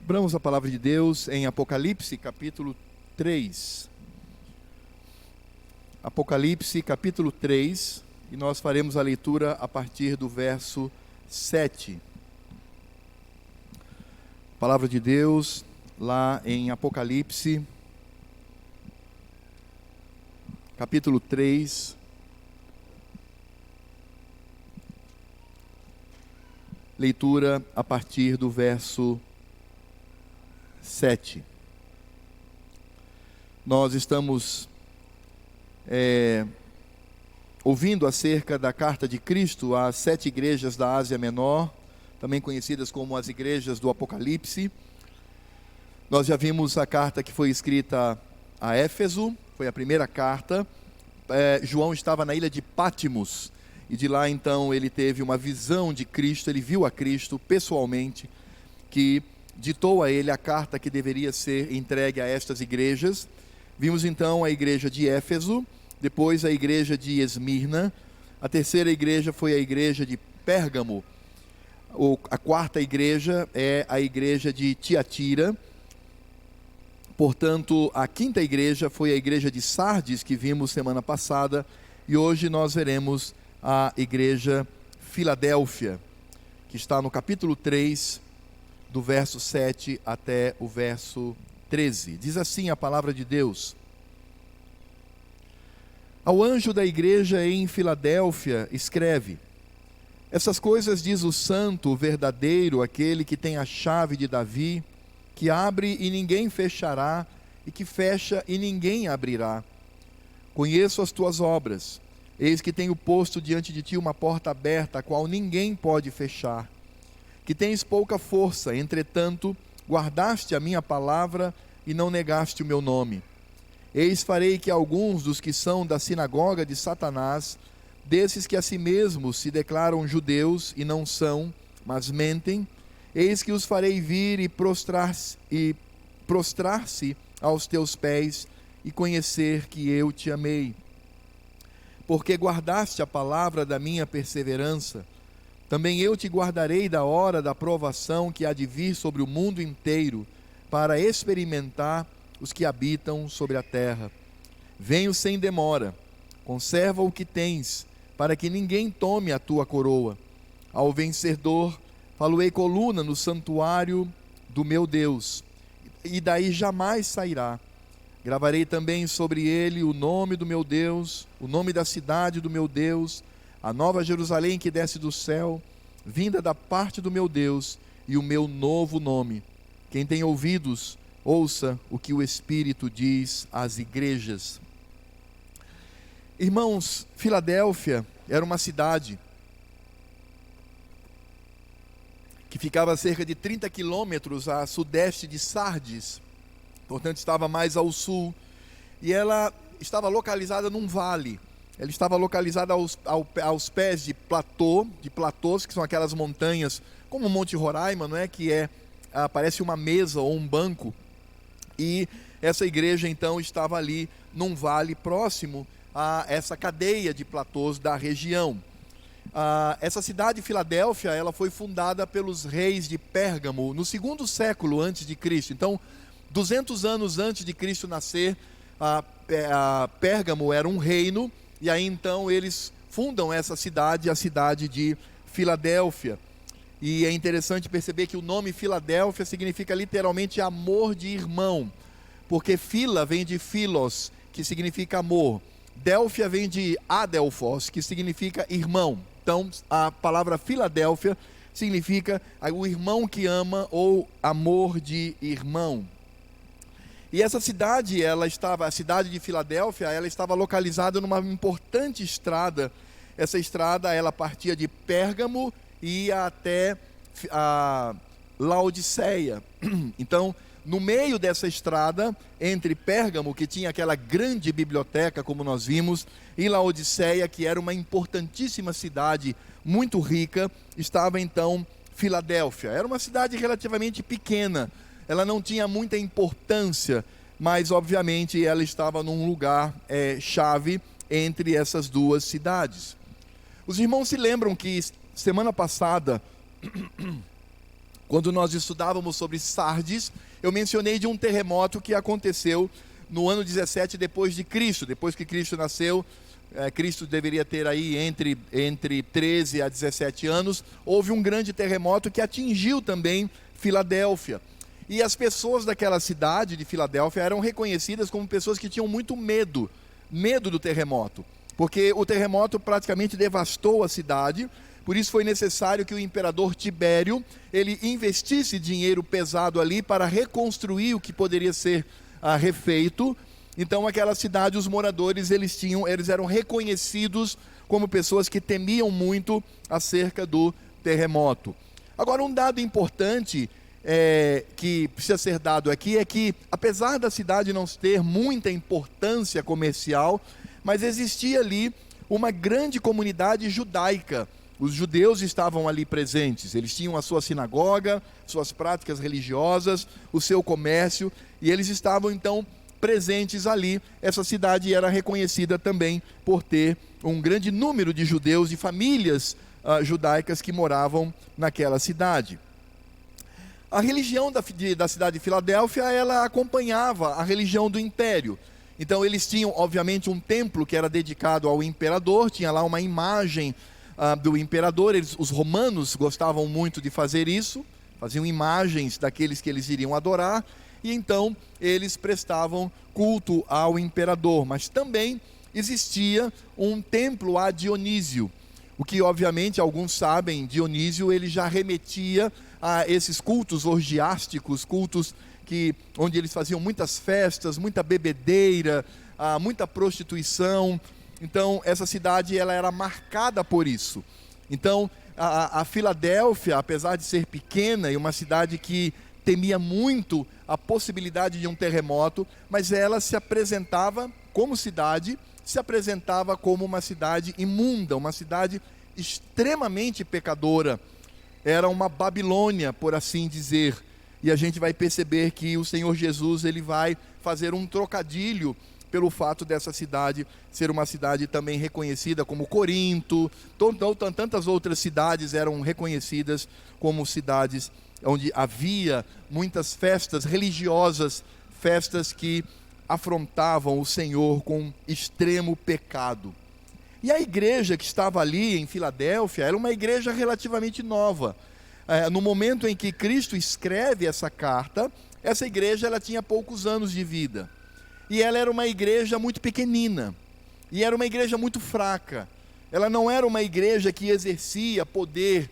Abramos a palavra de Deus em Apocalipse, capítulo 3. Apocalipse, capítulo 3, e nós faremos a leitura a partir do verso 7. Palavra de Deus, lá em Apocalipse, capítulo 3. Leitura a partir do verso 7. Nós estamos ouvindo acerca da carta de Cristo às 7 igrejas da Ásia Menor, também conhecidas como as igrejas do Apocalipse. Nós já vimos a carta que foi escrita a Éfeso, foi a primeira carta. João estava na ilha de Pátimos, e de lá então ele teve uma visão de Cristo, ele viu a Cristo pessoalmente, que ditou a ele a carta que deveria ser entregue a estas igrejas. Vimos então a igreja de Éfeso, depois a igreja de Esmirna, a terceira igreja foi a igreja de Pérgamo, a quarta igreja é a igreja de Tiatira, portanto a quinta igreja foi a igreja de Sardes, que vimos semana passada, e hoje nós veremos a igreja Filadélfia, que está no capítulo 3, do verso 7 até o verso 13. Diz assim a palavra de Deus: Ao anjo da igreja em Filadélfia escreve: Essas coisas diz o santo, o verdadeiro, aquele que tem a chave de Davi, que abre e ninguém fechará, e que fecha e ninguém abrirá. Conheço as tuas obras. Eis que tenho posto diante de ti uma porta aberta, a qual ninguém pode fechar. Que tens pouca força, entretanto, guardaste a minha palavra e não negaste o meu nome. Eis farei que alguns dos que são da sinagoga de Satanás, desses que a si mesmos se declaram judeus e não são, mas mentem, eis que os farei vir e prostrar-se aos teus pés e conhecer que eu te amei. Porque guardaste a palavra da minha perseverança, também eu te guardarei da hora da provação que há de vir sobre o mundo inteiro, para experimentar os que habitam sobre a terra. Venho sem demora, conserva o que tens, para que ninguém tome a tua coroa. Ao vencedor, faloei coluna no santuário do meu Deus, e daí jamais sairá. Gravarei também sobre ele o nome do meu Deus, o nome da cidade do meu Deus, a nova Jerusalém que desce do céu, vinda da parte do meu Deus, e o meu novo nome. Quem tem ouvidos, ouça o que o Espírito diz às igrejas. Irmãos, Filadélfia era uma cidade que ficava a cerca de 30 quilômetros a sudeste de Sardes, portanto estava mais ao sul, e ela estava localizada num vale. Ela estava localizada aos pés de platôs, que são aquelas montanhas, como o Monte Roraima, não é? Que parece uma mesa ou um banco, e essa igreja então estava ali num vale próximo a essa cadeia de platôs da região. Essa cidade de Filadélfia, ela foi fundada pelos reis de Pérgamo no 2º século antes de Cristo. Então, 200 anos antes de Cristo nascer, Pérgamo era um reino, e aí então eles fundam essa cidade, a cidade de Filadélfia. E é interessante perceber que o nome Filadélfia significa literalmente amor de irmão, porque fila vem de philos, que significa amor. Délfia vem de adelphos, que significa irmão. Então a palavra Filadélfia significa o irmão que ama, ou amor de irmão. E essa cidade, a cidade de Filadélfia, ela estava localizada numa importante estrada. Essa estrada, ela partia de Pérgamo e ia até a Laodiceia. Então, no meio dessa estrada, entre Pérgamo, que tinha aquela grande biblioteca, como nós vimos, e Laodiceia, que era uma importantíssima cidade, muito rica, estava então Filadélfia. Era uma cidade relativamente pequena, ela não tinha muita importância, mas obviamente ela estava num lugar chave entre essas duas cidades. Os irmãos se lembram que semana passada Quando nós estudávamos sobre Sardes, eu mencionei de um terremoto que aconteceu no ano 17 depois de Cristo. Depois que Cristo nasceu, Cristo deveria ter aí entre 13 a 17 anos, houve um grande terremoto que atingiu também Filadélfia. E as pessoas daquela cidade de Filadélfia eram reconhecidas como pessoas que tinham muito medo do terremoto, porque o terremoto praticamente devastou a cidade. Por isso foi necessário que o imperador Tibério, ele investisse dinheiro pesado ali para reconstruir o que poderia ser refeito. Então aquela cidade, os moradores, eles eram reconhecidos como pessoas que temiam muito acerca do terremoto. Agora, um dado importante que precisa ser dado aqui é que, apesar da cidade não ter muita importância comercial, mas existia ali uma grande comunidade judaica. Os judeus estavam ali presentes, eles tinham a sua sinagoga, suas práticas religiosas, o seu comércio, e eles estavam então presentes ali. Essa cidade era reconhecida também por ter um grande número de judeus, de famílias judaicas que moravam naquela cidade. A religião da cidade de Filadélfia, ela acompanhava a religião do império. Então eles tinham, obviamente, um templo que era dedicado ao imperador, tinha lá uma imagem do imperador. Os romanos gostavam muito de fazer isso, faziam imagens daqueles que eles iriam adorar, e então eles prestavam culto ao imperador. Mas também existia um templo a Dionísio, o que obviamente alguns sabem. Dionísio, ele já remetia a esses cultos orgiásticos, cultos onde eles faziam muitas festas, muita bebedeira, muita prostituição. Então essa cidade, ela era marcada por isso. Então a Filadélfia, apesar de ser pequena e uma cidade que temia muito a possibilidade de um terremoto, mas ela se apresentava como cidade, se apresentava como uma cidade imunda, uma cidade extremamente pecadora. Era uma Babilônia, por assim dizer. E a gente vai perceber que o Senhor Jesus, ele vai fazer um trocadilho pelo fato dessa cidade ser uma cidade também reconhecida como Corinto. Tantas outras cidades eram reconhecidas como cidades onde havia muitas festas religiosas, festas que afrontavam o Senhor com extremo pecado. E a igreja que estava ali em Filadélfia era uma igreja relativamente nova. No momento em que Cristo escreve essa carta, essa igreja, ela tinha poucos anos de vida. E ela era uma igreja muito pequenina. E era uma igreja muito fraca. Ela não era uma igreja que exercia poder,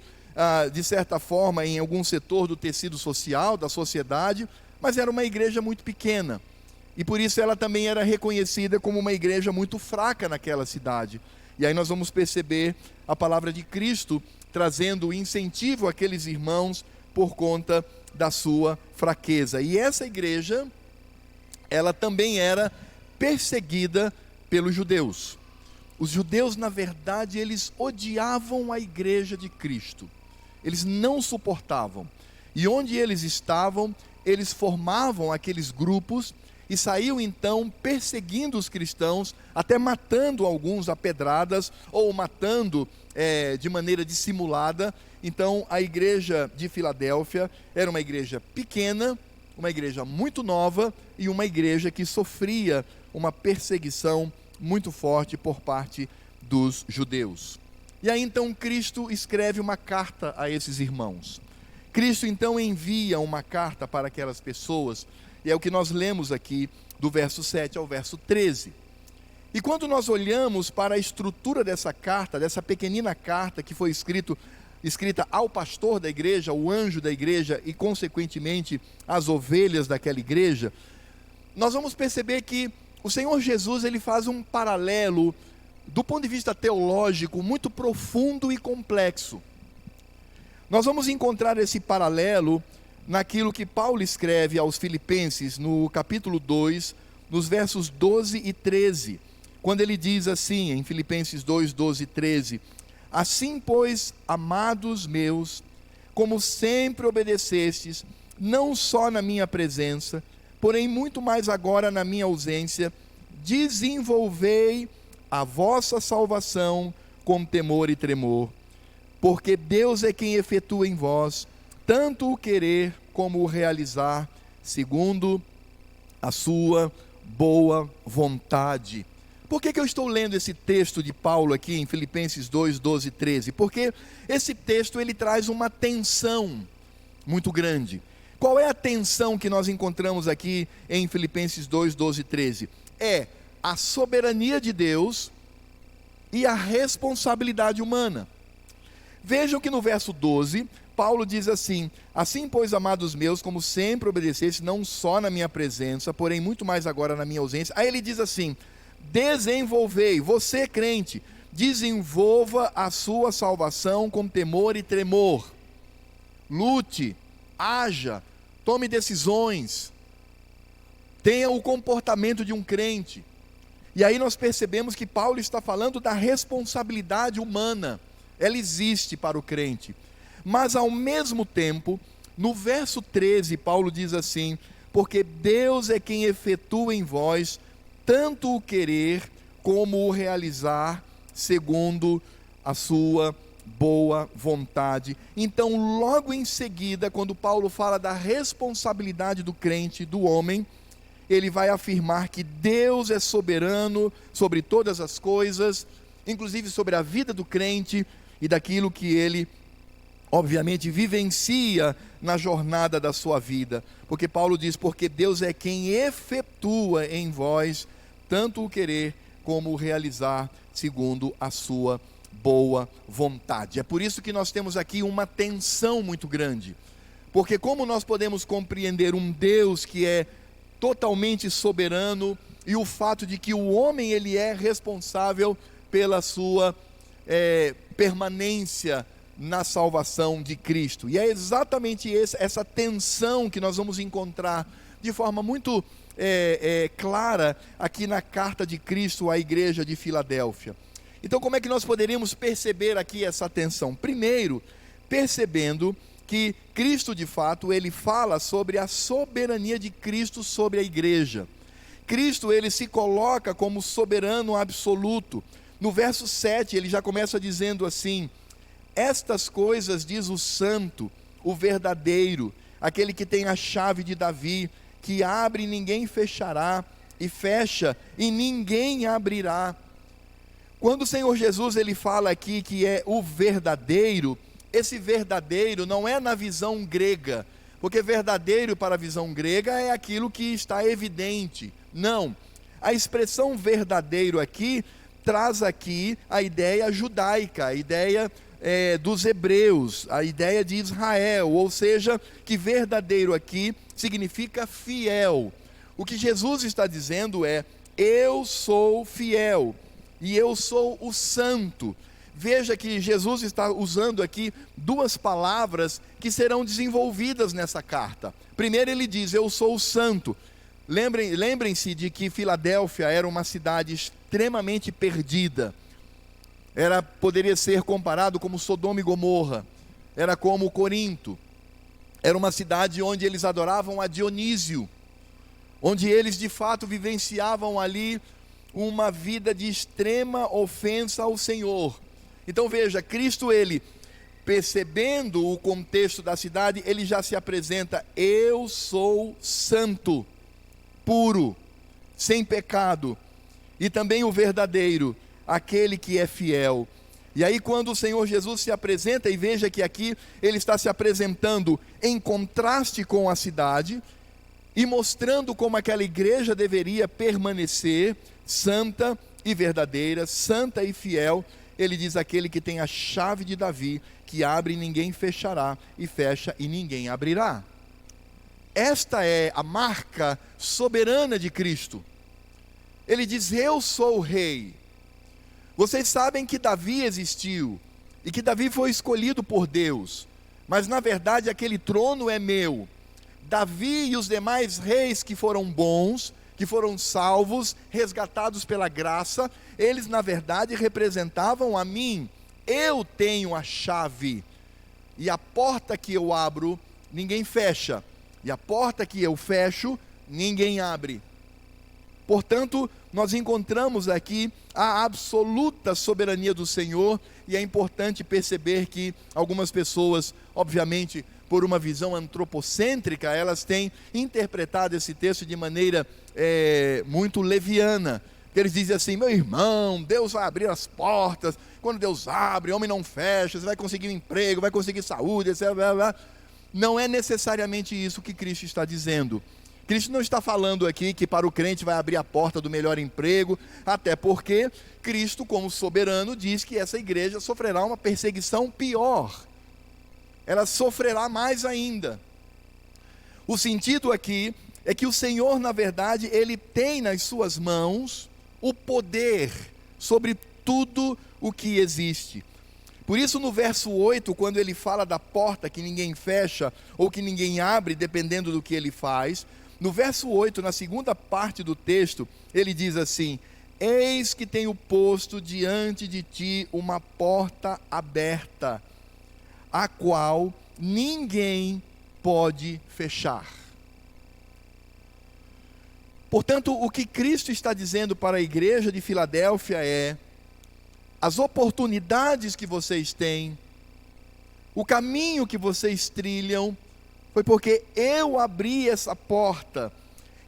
de certa forma, em algum setor do tecido social, da sociedade, mas era uma igreja muito pequena. E por isso ela também era reconhecida como uma igreja muito fraca naquela cidade. E aí nós vamos perceber a palavra de Cristo trazendo incentivo àqueles irmãos por conta da sua fraqueza. E essa igreja, ela também era perseguida pelos judeus. Os judeus, na verdade, eles odiavam a igreja de Cristo. Eles não suportavam. E onde eles estavam, eles formavam aqueles grupos e saíam então perseguindo os cristãos, até matando alguns a pedradas, ou matando de maneira dissimulada. Então a igreja de Filadélfia era uma igreja pequena, uma igreja muito nova, e uma igreja que sofria uma perseguição muito forte por parte dos judeus. E aí então Cristo escreve uma carta a esses irmãos. Cristo então envia uma carta para aquelas pessoas, e é o que nós lemos aqui do verso 7 ao verso 13. E quando nós olhamos para a estrutura dessa carta, dessa pequenina carta que foi escrita ao pastor da igreja, ao anjo da igreja e consequentemente às ovelhas daquela igreja, nós vamos perceber que o Senhor Jesus, ele faz um paralelo do ponto de vista teológico muito profundo e complexo. Nós vamos encontrar esse paralelo naquilo que Paulo escreve aos Filipenses, no capítulo 2, nos versos 12 e 13, quando ele diz assim, em Filipenses 2, 12 e 13: assim, pois, amados meus, como sempre obedecestes, não só na minha presença, porém muito mais agora na minha ausência, desenvolvei a vossa salvação com temor e tremor, porque Deus é quem efetua em vós tanto o querer como o realizar, segundo a sua boa vontade. Por que eu estou lendo esse texto de Paulo aqui em Filipenses 2, 12 e 13? Porque esse texto ele traz uma tensão muito grande. Qual é a tensão que nós encontramos aqui em Filipenses 2, 12 e 13? É a soberania de Deus e a responsabilidade humana. Vejam que no verso 12, Paulo diz assim: assim, pois, amados meus, como sempre obedecesse, não só na minha presença, porém muito mais agora na minha ausência. Aí ele diz assim: desenvolvei, você crente, desenvolva a sua salvação com temor e tremor. Lute, haja, tome decisões, tenha o comportamento de um crente. E aí nós percebemos que Paulo está falando da responsabilidade humana. Ela existe para o crente. Mas ao mesmo tempo, no verso 13, Paulo diz assim: porque Deus é quem efetua em vós tanto o querer como o realizar, segundo a sua boa vontade. Então, logo em seguida, quando Paulo fala da responsabilidade do crente, do homem, ele vai afirmar que Deus é soberano sobre todas as coisas, inclusive sobre a vida do crente e daquilo que ele, obviamente, vivencia na jornada da sua vida. Porque Paulo diz: porque Deus é quem efetua em vós tanto o querer como o realizar, segundo a sua boa vontade. É por isso que nós temos aqui uma tensão muito grande. Porque como nós podemos compreender um Deus que é totalmente soberano, e o fato de que o homem ele é responsável pela sua permanência na salvação de Cristo? E é exatamente essa tensão que nós vamos encontrar de forma muito clara aqui na carta de Cristo à igreja de Filadélfia. Então, como é que nós poderíamos perceber aqui essa tensão? Primeiro, percebendo que Cristo, de fato, ele fala sobre a soberania de Cristo sobre a igreja. Cristo, ele se coloca como soberano absoluto. No verso 7, ele já começa dizendo assim: estas coisas diz o santo, o verdadeiro, aquele que tem a chave de Davi, que abre e ninguém fechará, e fecha e ninguém abrirá. Quando o Senhor Jesus ele fala aqui que é o verdadeiro, esse verdadeiro não é na visão grega, porque verdadeiro para a visão grega é aquilo que está evidente. Não, a expressão verdadeiro aqui traz aqui a ideia judaica, a ideia dos hebreus, a ideia de Israel, ou seja, que verdadeiro aqui significa fiel. O que Jesus está dizendo é: eu sou fiel e eu sou o santo. Veja que Jesus está usando aqui duas palavras que serão desenvolvidas nessa carta. Primeiro ele diz: eu sou o santo. Lembrem-se de que Filadélfia era uma cidade extremamente perdida. Poderia ser comparado como Sodoma e Gomorra. Era como Corinto. Era uma cidade onde eles adoravam a Dionísio, onde eles de fato vivenciavam ali uma vida de extrema ofensa ao Senhor. Então veja, Cristo ele, percebendo o contexto da cidade, ele já se apresenta: eu sou santo, puro, sem pecado, e também o verdadeiro, aquele que é fiel. E aí quando o Senhor Jesus se apresenta, e veja que aqui ele está se apresentando em contraste com a cidade, e mostrando como aquela igreja deveria permanecer santa e verdadeira, santa e fiel. Ele diz: aquele que tem a chave de Davi, que abre e ninguém fechará, e fecha e ninguém abrirá. Esta é a marca soberana de Cristo. Ele diz: eu sou o rei. Vocês sabem que Davi existiu, e que Davi foi escolhido por Deus, mas na verdade aquele trono é meu. Davi e os demais reis que foram bons, que foram salvos, resgatados pela graça, eles na verdade representavam a mim. Eu tenho a chave, e a porta que eu abro, ninguém fecha, e a porta que eu fecho, ninguém abre. Portanto, nós encontramos aqui a absoluta soberania do Senhor, e é importante perceber que algumas pessoas, obviamente, por uma visão antropocêntrica, elas têm interpretado esse texto de maneira muito leviana. Eles dizem assim: meu irmão, Deus vai abrir as portas, quando Deus abre, homem não fecha, você vai conseguir um emprego, vai conseguir saúde, etc. Não é necessariamente isso que Cristo está dizendo. Cristo não está falando aqui que para o crente vai abrir a porta do melhor emprego, até porque Cristo, como soberano, diz que essa igreja sofrerá uma perseguição pior. Ela sofrerá mais ainda. O sentido aqui é que o Senhor, na verdade, Ele tem nas suas mãos o poder sobre tudo o que existe. Por isso, no verso 8, quando ele fala da porta que ninguém fecha ou que ninguém abre, dependendo do que ele faz, no verso 8, na segunda parte do texto, ele diz assim: eis que tenho posto diante de ti uma porta aberta, a qual ninguém pode fechar. Portanto, o que Cristo está dizendo para a igreja de Filadélfia é: as oportunidades que vocês têm, o caminho que vocês trilham, foi porque eu abri essa porta.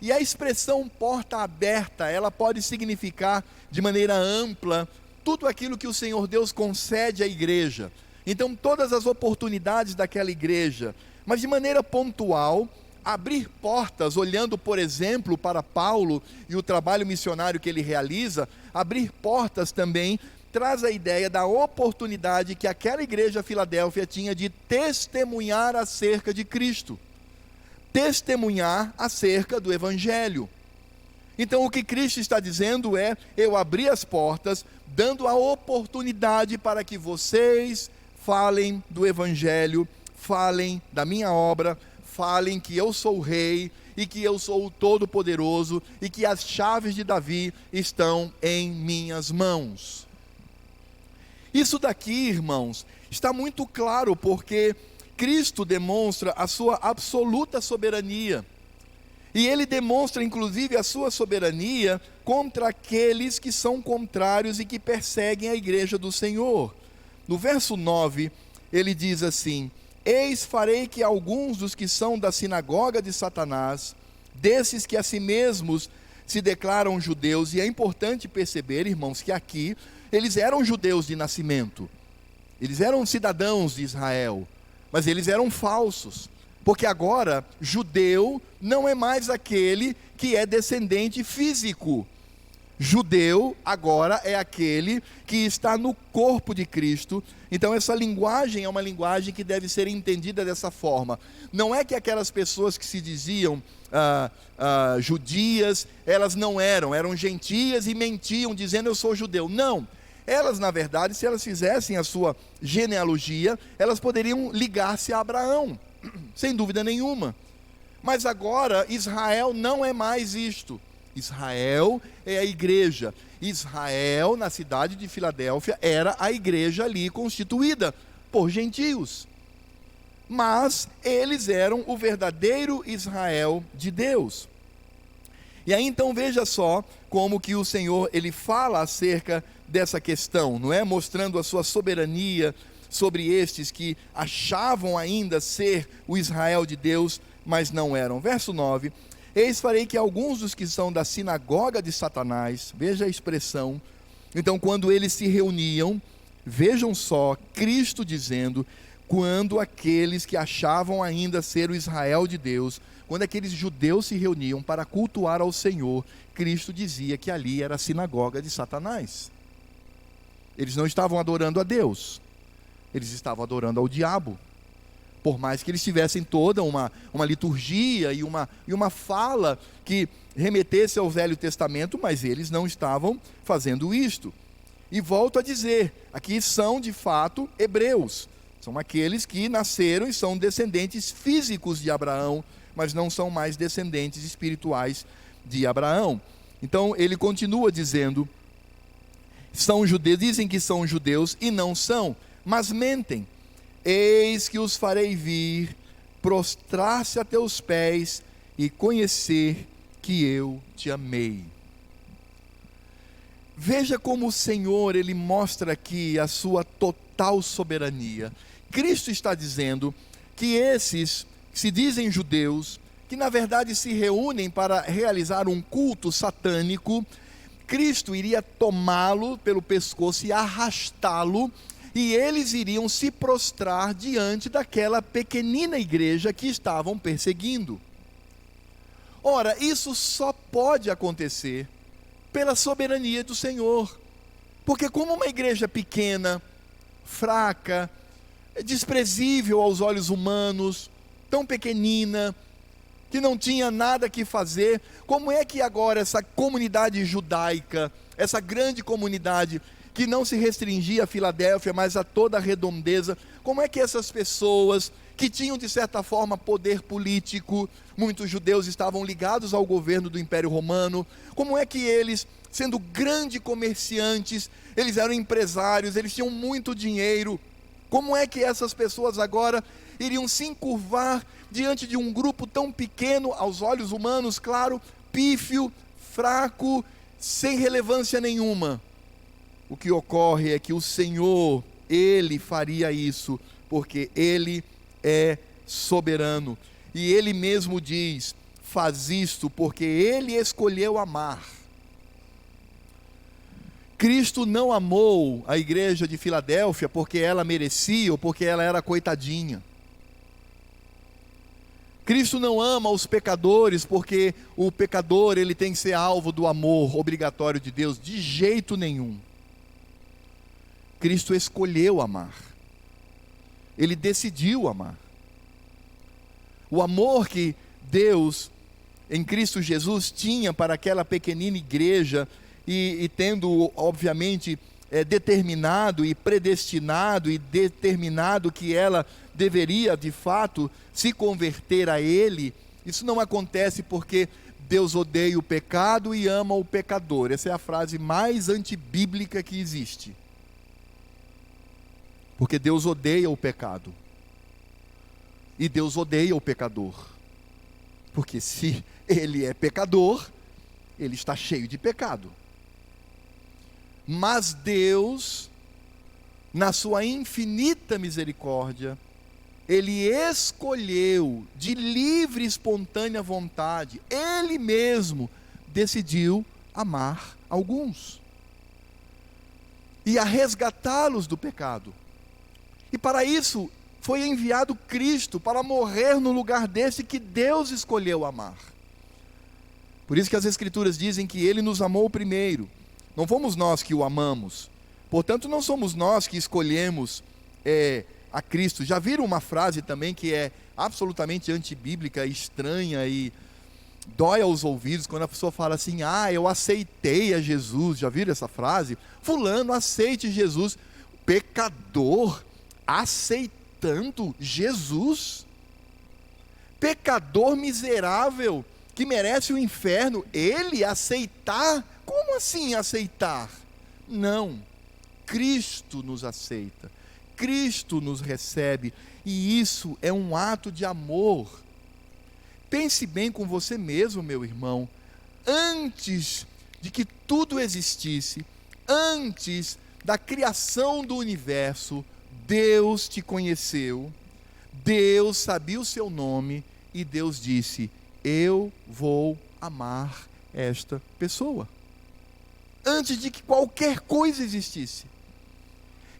E a expressão porta aberta, ela pode significar de maneira ampla tudo aquilo que o Senhor Deus concede à igreja. Então, todas as oportunidades daquela igreja, mas de maneira pontual, abrir portas, olhando, por exemplo, para Paulo e o trabalho missionário que ele realiza, abrir portas também traz a ideia da oportunidade que aquela igreja Filadélfia tinha de testemunhar acerca de Cristo, testemunhar acerca do Evangelho. Então, o que Cristo está dizendo é: eu abri as portas, dando a oportunidade para que vocês falem do Evangelho, falem da minha obra, falem que eu sou o rei e que eu sou o Todo-Poderoso e que as chaves de Davi estão em minhas mãos. Isso daqui, irmãos, está muito claro porque Cristo demonstra a sua absoluta soberania. E ele demonstra inclusive a sua soberania contra aqueles que são contrários e que perseguem a igreja do Senhor. No verso 9, ele diz assim: eis farei que alguns dos que são da sinagoga de Satanás, desses que a si mesmos se declaram judeus, e é importante perceber, irmãos, que aqui eles eram judeus de nascimento, eles eram cidadãos de Israel, mas eles eram falsos, porque agora judeu não é mais aquele que é descendente físico. Judeu agora é aquele que está no corpo de Cristo. Então essa linguagem é uma linguagem que deve ser entendida dessa forma. Não é que aquelas pessoas que se diziam judias, elas não eram gentias e mentiam dizendo eu sou judeu. Não, elas na verdade, se elas fizessem a sua genealogia, elas poderiam ligar-se a Abraão, sem dúvida nenhuma. Mas agora Israel não é mais isto. Israel é a igreja. Israel, na cidade de Filadélfia, era a igreja ali constituída por gentios. Mas eles eram o verdadeiro Israel de Deus. E aí então veja só como que o Senhor, ele fala acerca dessa questão, não é? Mostrando a sua soberania sobre estes que achavam ainda ser o Israel de Deus, mas não eram. Verso 9: eis farei que alguns dos que são da sinagoga de Satanás, veja a expressão, então quando eles se reuniam, vejam só, Cristo dizendo, quando aqueles que achavam ainda ser o Israel de Deus, quando aqueles judeus se reuniam para cultuar ao Senhor, Cristo dizia que ali era a sinagoga de Satanás. Eles não estavam adorando a Deus, eles estavam adorando ao diabo. Por mais que eles tivessem toda uma liturgia e uma fala que remetesse ao Velho Testamento, mas eles não estavam fazendo isto. E volto a dizer, aqui são de fato hebreus, são aqueles que nasceram e são descendentes físicos de Abraão, mas não são mais descendentes espirituais de Abraão. Então ele continua dizendo, são judeus, dizem que são judeus e não são, mas mentem. Eis que os farei vir, prostrar-se a teus pés e conhecer que eu te amei. Veja como o Senhor, ele mostra aqui a sua total soberania. Cristo está dizendo que esses que se dizem judeus, que na verdade se reúnem para realizar um culto satânico, Cristo iria tomá-lo pelo pescoço e arrastá-lo, e eles iriam se prostrar diante daquela pequenina igreja que estavam perseguindo. Ora, isso só pode acontecer pela soberania do Senhor, porque como uma igreja pequena, fraca, desprezível aos olhos humanos, tão pequenina, que não tinha nada que fazer, como é que agora essa comunidade judaica, essa grande comunidade, que não se restringia a Filadélfia, mas a toda a redondeza, como é que essas pessoas, que tinham de certa forma poder político, muitos judeus estavam ligados ao governo do Império Romano, como é que eles, sendo grandes comerciantes, eles eram empresários, eles tinham muito dinheiro, como é que essas pessoas agora iriam se encurvar diante de um grupo tão pequeno, aos olhos humanos, claro, pífio, fraco, sem relevância nenhuma? O que ocorre é que o Senhor, Ele faria isso, porque Ele é soberano, e Ele mesmo diz, faz isto porque Ele escolheu amar. Cristo não amou a igreja de Filadélfia porque ela merecia ou porque ela era coitadinha. Cristo não ama os pecadores porque o pecador ele tem que ser alvo do amor obrigatório de Deus, de jeito nenhum. Cristo escolheu amar. Ele decidiu amar. O amor que Deus, em Cristo Jesus, tinha para aquela pequenina igreja, e tendo, obviamente, determinado e predestinado e determinado que ela deveria, de fato, se converter a Ele, isso não acontece porque Deus odeia o pecado e ama o pecador. Essa é a frase mais antibíblica que existe. Porque Deus odeia o pecado. E Deus odeia o pecador. Porque se ele é pecador, ele está cheio de pecado. Mas Deus, na sua infinita misericórdia, Ele escolheu de livre e espontânea vontade, Ele mesmo decidiu amar alguns. E a resgatá-los do pecado. E para isso foi enviado Cristo, para morrer no lugar desse que Deus escolheu amar. Por isso que as Escrituras dizem que Ele nos amou primeiro. Não fomos nós que o amamos. Portanto, não somos nós que escolhemos a Cristo. Já viram uma frase também que é absolutamente antibíblica, estranha e dói aos ouvidos, quando a pessoa fala assim, eu aceitei a Jesus. Já viram essa frase? Fulano, aceite Jesus. Pecador aceitando Jesus? Pecador miserável, que merece o inferno, ele aceitar? Como assim aceitar? Não, Cristo nos aceita, Cristo nos recebe, e isso é um ato de amor. Pense bem com você mesmo, meu irmão, antes de que tudo existisse, antes da criação do universo, Deus te conheceu, Deus sabia o seu nome, e Deus disse, eu vou amar esta pessoa. Antes de que qualquer coisa existisse.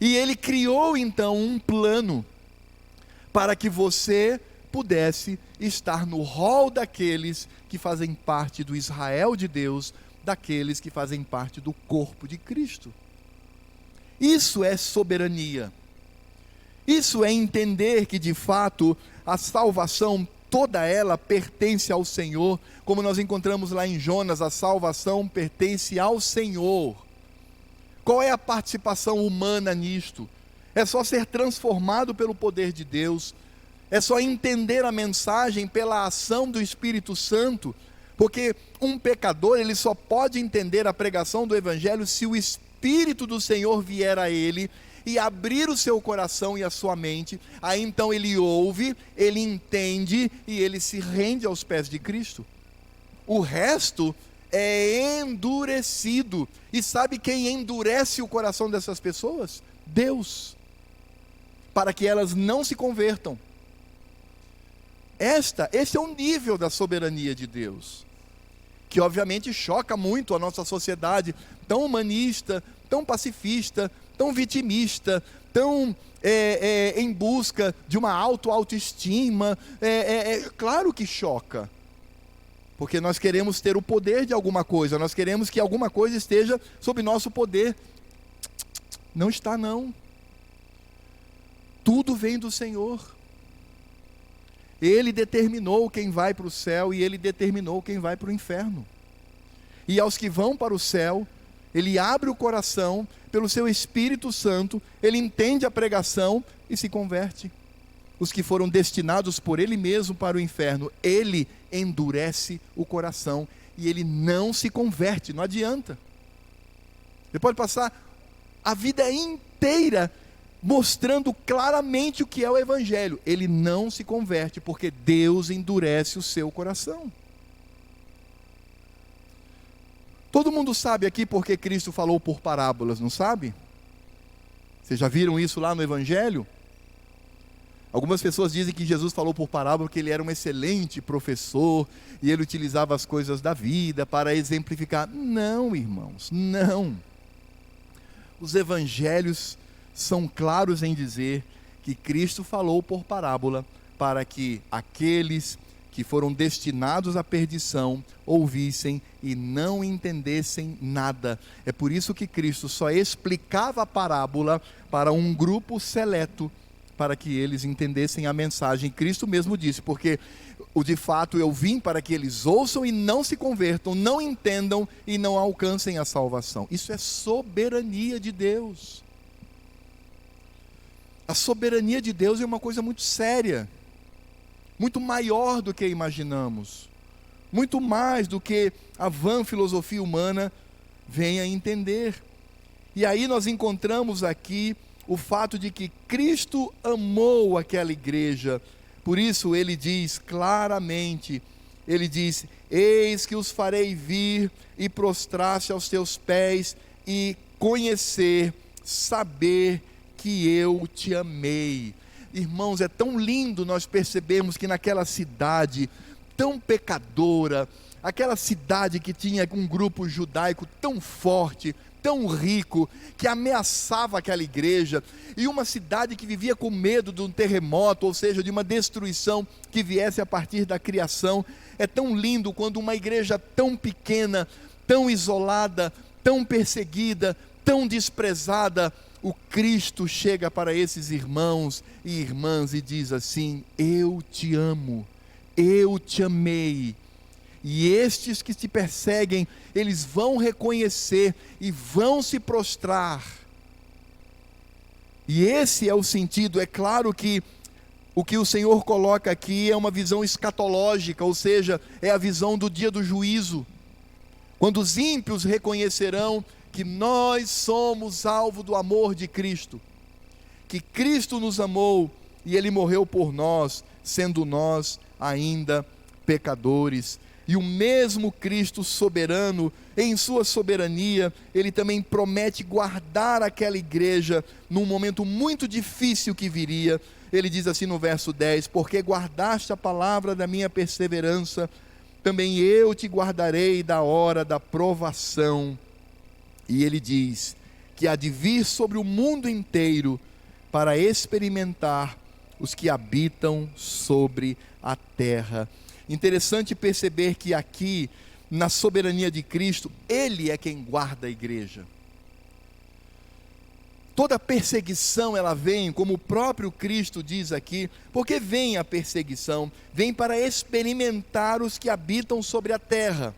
E Ele criou então um plano para que você pudesse estar no rol daqueles que fazem parte do Israel de Deus, daqueles que fazem parte do corpo de Cristo. Isso é soberania. Isso é entender que de fato a salvação toda ela pertence ao Senhor, como nós encontramos lá em Jonas, a salvação pertence ao Senhor. Qual é a participação humana nisto? É só ser transformado pelo poder de Deus, é só entender a mensagem pela ação do Espírito Santo, porque um pecador, ele só pode entender a pregação do Evangelho se o Espírito do Senhor vier a ele e abrir o seu coração e a sua mente. Aí então ele ouve, ele entende e ele se rende aos pés de Cristo. O resto é endurecido. E sabe quem endurece o coração dessas pessoas? Deus. Para que elas não se convertam. Esse é o nível da soberania de Deus, que obviamente choca muito a nossa sociedade, tão humanista, tão pacifista, tão vitimista, tão em busca de uma autoestima. Claro que choca, porque nós queremos ter o poder de alguma coisa, nós queremos que alguma coisa esteja sob nosso poder. Não está, não. Tudo vem do Senhor. Ele determinou quem vai para o céu e Ele determinou quem vai para o inferno. E aos que vão para o céu, Ele abre o coração pelo seu Espírito Santo, Ele entende a pregação e se converte. Os que foram destinados por Ele mesmo para o inferno, Ele endurece o coração e Ele não se converte, não adianta. Ele pode passar a vida inteira mostrando claramente o que é o Evangelho. Ele não se converte, porque Deus endurece o seu coração. Todo mundo sabe aqui porque Cristo falou por parábolas, não sabe? Vocês já viram isso lá no Evangelho? Algumas pessoas dizem que Jesus falou por parábola porque ele era um excelente professor e ele utilizava as coisas da vida para exemplificar. Não, irmãos, não. Os evangelhos são claros em dizer que Cristo falou por parábola para que aqueles que foram destinados à perdição ouvissem e não entendessem nada. É por isso que Cristo só explicava a parábola para um grupo seleto, para que eles entendessem a mensagem. Cristo mesmo disse, porque de fato eu vim para que eles ouçam e não se convertam, não entendam e não alcancem a salvação. Isso é soberania de Deus. A soberania de Deus é uma coisa muito séria, muito maior do que imaginamos, muito mais do que a vã filosofia humana venha entender. E aí nós encontramos aqui o fato de que Cristo amou aquela igreja. Por isso ele diz claramente, ele diz: eis que os farei vir e prostrar-se aos teus pés e conhecer, saber que eu te amei. Irmãos, é tão lindo nós percebemos que naquela cidade tão pecadora, aquela cidade que tinha um grupo judaico tão forte, tão rico, que ameaçava aquela igreja, e uma cidade que vivia com medo de um terremoto, ou seja, de uma destruição que viesse a partir da criação. É tão lindo quando uma igreja tão pequena, tão isolada, tão perseguida, tão desprezada, o Cristo chega para esses irmãos e irmãs e diz assim: eu te amo, eu te amei. E estes que te perseguem, eles vão reconhecer e vão se prostrar. E esse é o sentido. É claro que o que o Senhor coloca aqui é uma visão escatológica, ou seja, é a visão do dia do juízo, quando os ímpios reconhecerão que nós somos alvo do amor de Cristo, que Cristo nos amou e Ele morreu por nós, sendo nós ainda pecadores. E o mesmo Cristo soberano, em sua soberania, Ele também promete guardar aquela igreja num momento muito difícil que viria. Ele diz assim no verso 10: porque guardaste a palavra da minha perseverança, também eu te guardarei da hora da provação. E ele diz que há de vir sobre o mundo inteiro para experimentar os que habitam sobre a terra. Interessante perceber que aqui, na soberania de Cristo, Ele é quem guarda a igreja. Toda perseguição ela vem, como o próprio Cristo diz aqui, porque vem a perseguição, vem para experimentar os que habitam sobre a terra.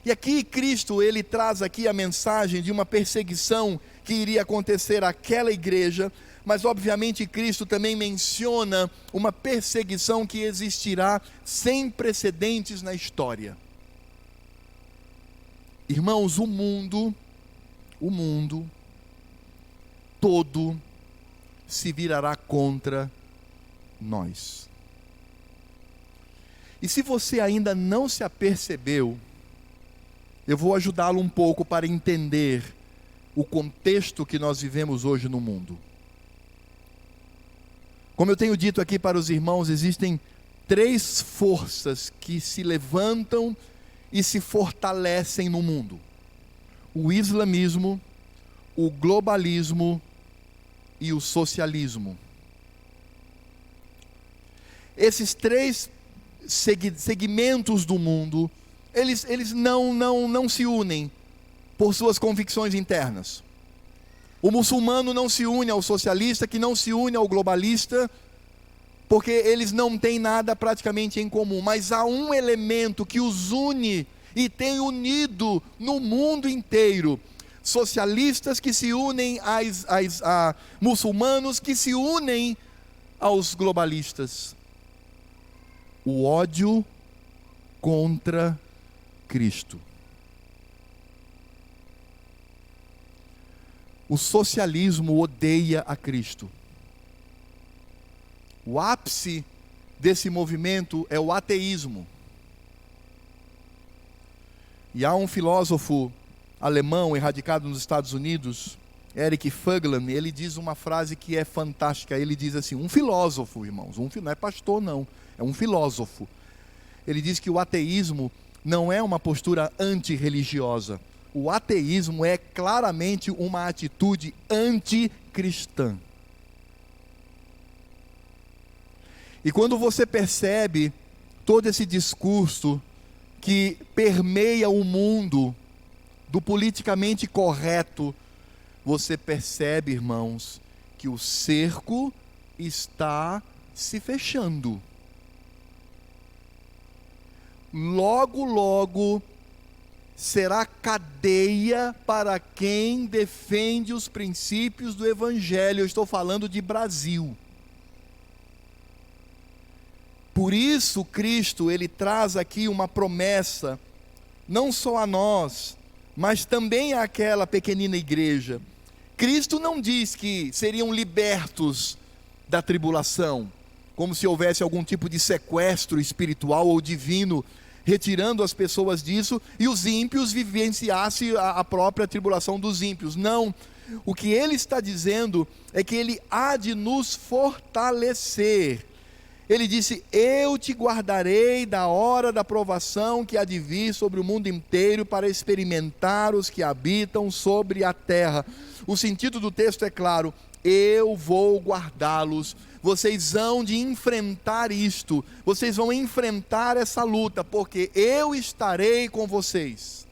E aqui Cristo, Ele traz aqui a mensagem de uma perseguição que iria acontecer àquela igreja, mas obviamente Cristo também menciona uma perseguição que existirá sem precedentes na história. Irmãos, o mundo todo se virará contra nós. E se você ainda não se apercebeu, eu vou ajudá-lo um pouco para entender o contexto que nós vivemos hoje no mundo. Como eu tenho dito aqui para os irmãos, existem três forças que se levantam e se fortalecem no mundo: o islamismo, o globalismo e o socialismo. Esses três segmentos do mundo, eles não se unem por suas convicções internas. O muçulmano não se une ao socialista, que não se une ao globalista, porque eles não têm nada praticamente em comum. Mas há um elemento que os une e tem unido no mundo inteiro: socialistas que se unem a muçulmanos que se unem aos globalistas. O ódio contra Cristo. O socialismo odeia a Cristo. O ápice desse movimento é o ateísmo. E há um filósofo alemão erradicado nos Estados Unidos, Eric Voegelin, ele diz uma frase que é fantástica. Ele diz assim, um filósofo, irmãos, não é pastor não, é um filósofo. Ele diz que o ateísmo não é uma postura antirreligiosa. O ateísmo é claramente uma atitude anticristã. E quando você percebe todo esse discurso que permeia o mundo do politicamente correto, você percebe, irmãos, que o cerco está se fechando. Logo, logo, será cadeia para quem defende os princípios do Evangelho. Eu estou falando de Brasil. Por isso, Cristo, ele traz aqui uma promessa, não só a nós, mas também àquela pequenina igreja. Cristo não diz que seriam libertos da tribulação, como se houvesse algum tipo de sequestro espiritual ou divino, retirando as pessoas disso, e os ímpios vivenciassem a própria tribulação dos ímpios. Não, o que ele está dizendo é que ele há de nos fortalecer. Ele disse, eu te guardarei da hora da provação que há de vir sobre o mundo inteiro para experimentar os que habitam sobre a terra. O sentido do texto é claro, eu vou guardá-los. Vocês vão de enfrentar isto, vocês vão enfrentar essa luta, porque eu estarei com vocês.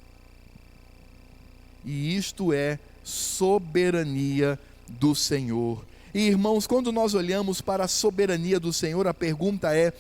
E isto é soberania do Senhor. E irmãos, quando nós olhamos para a soberania do Senhor, a pergunta é,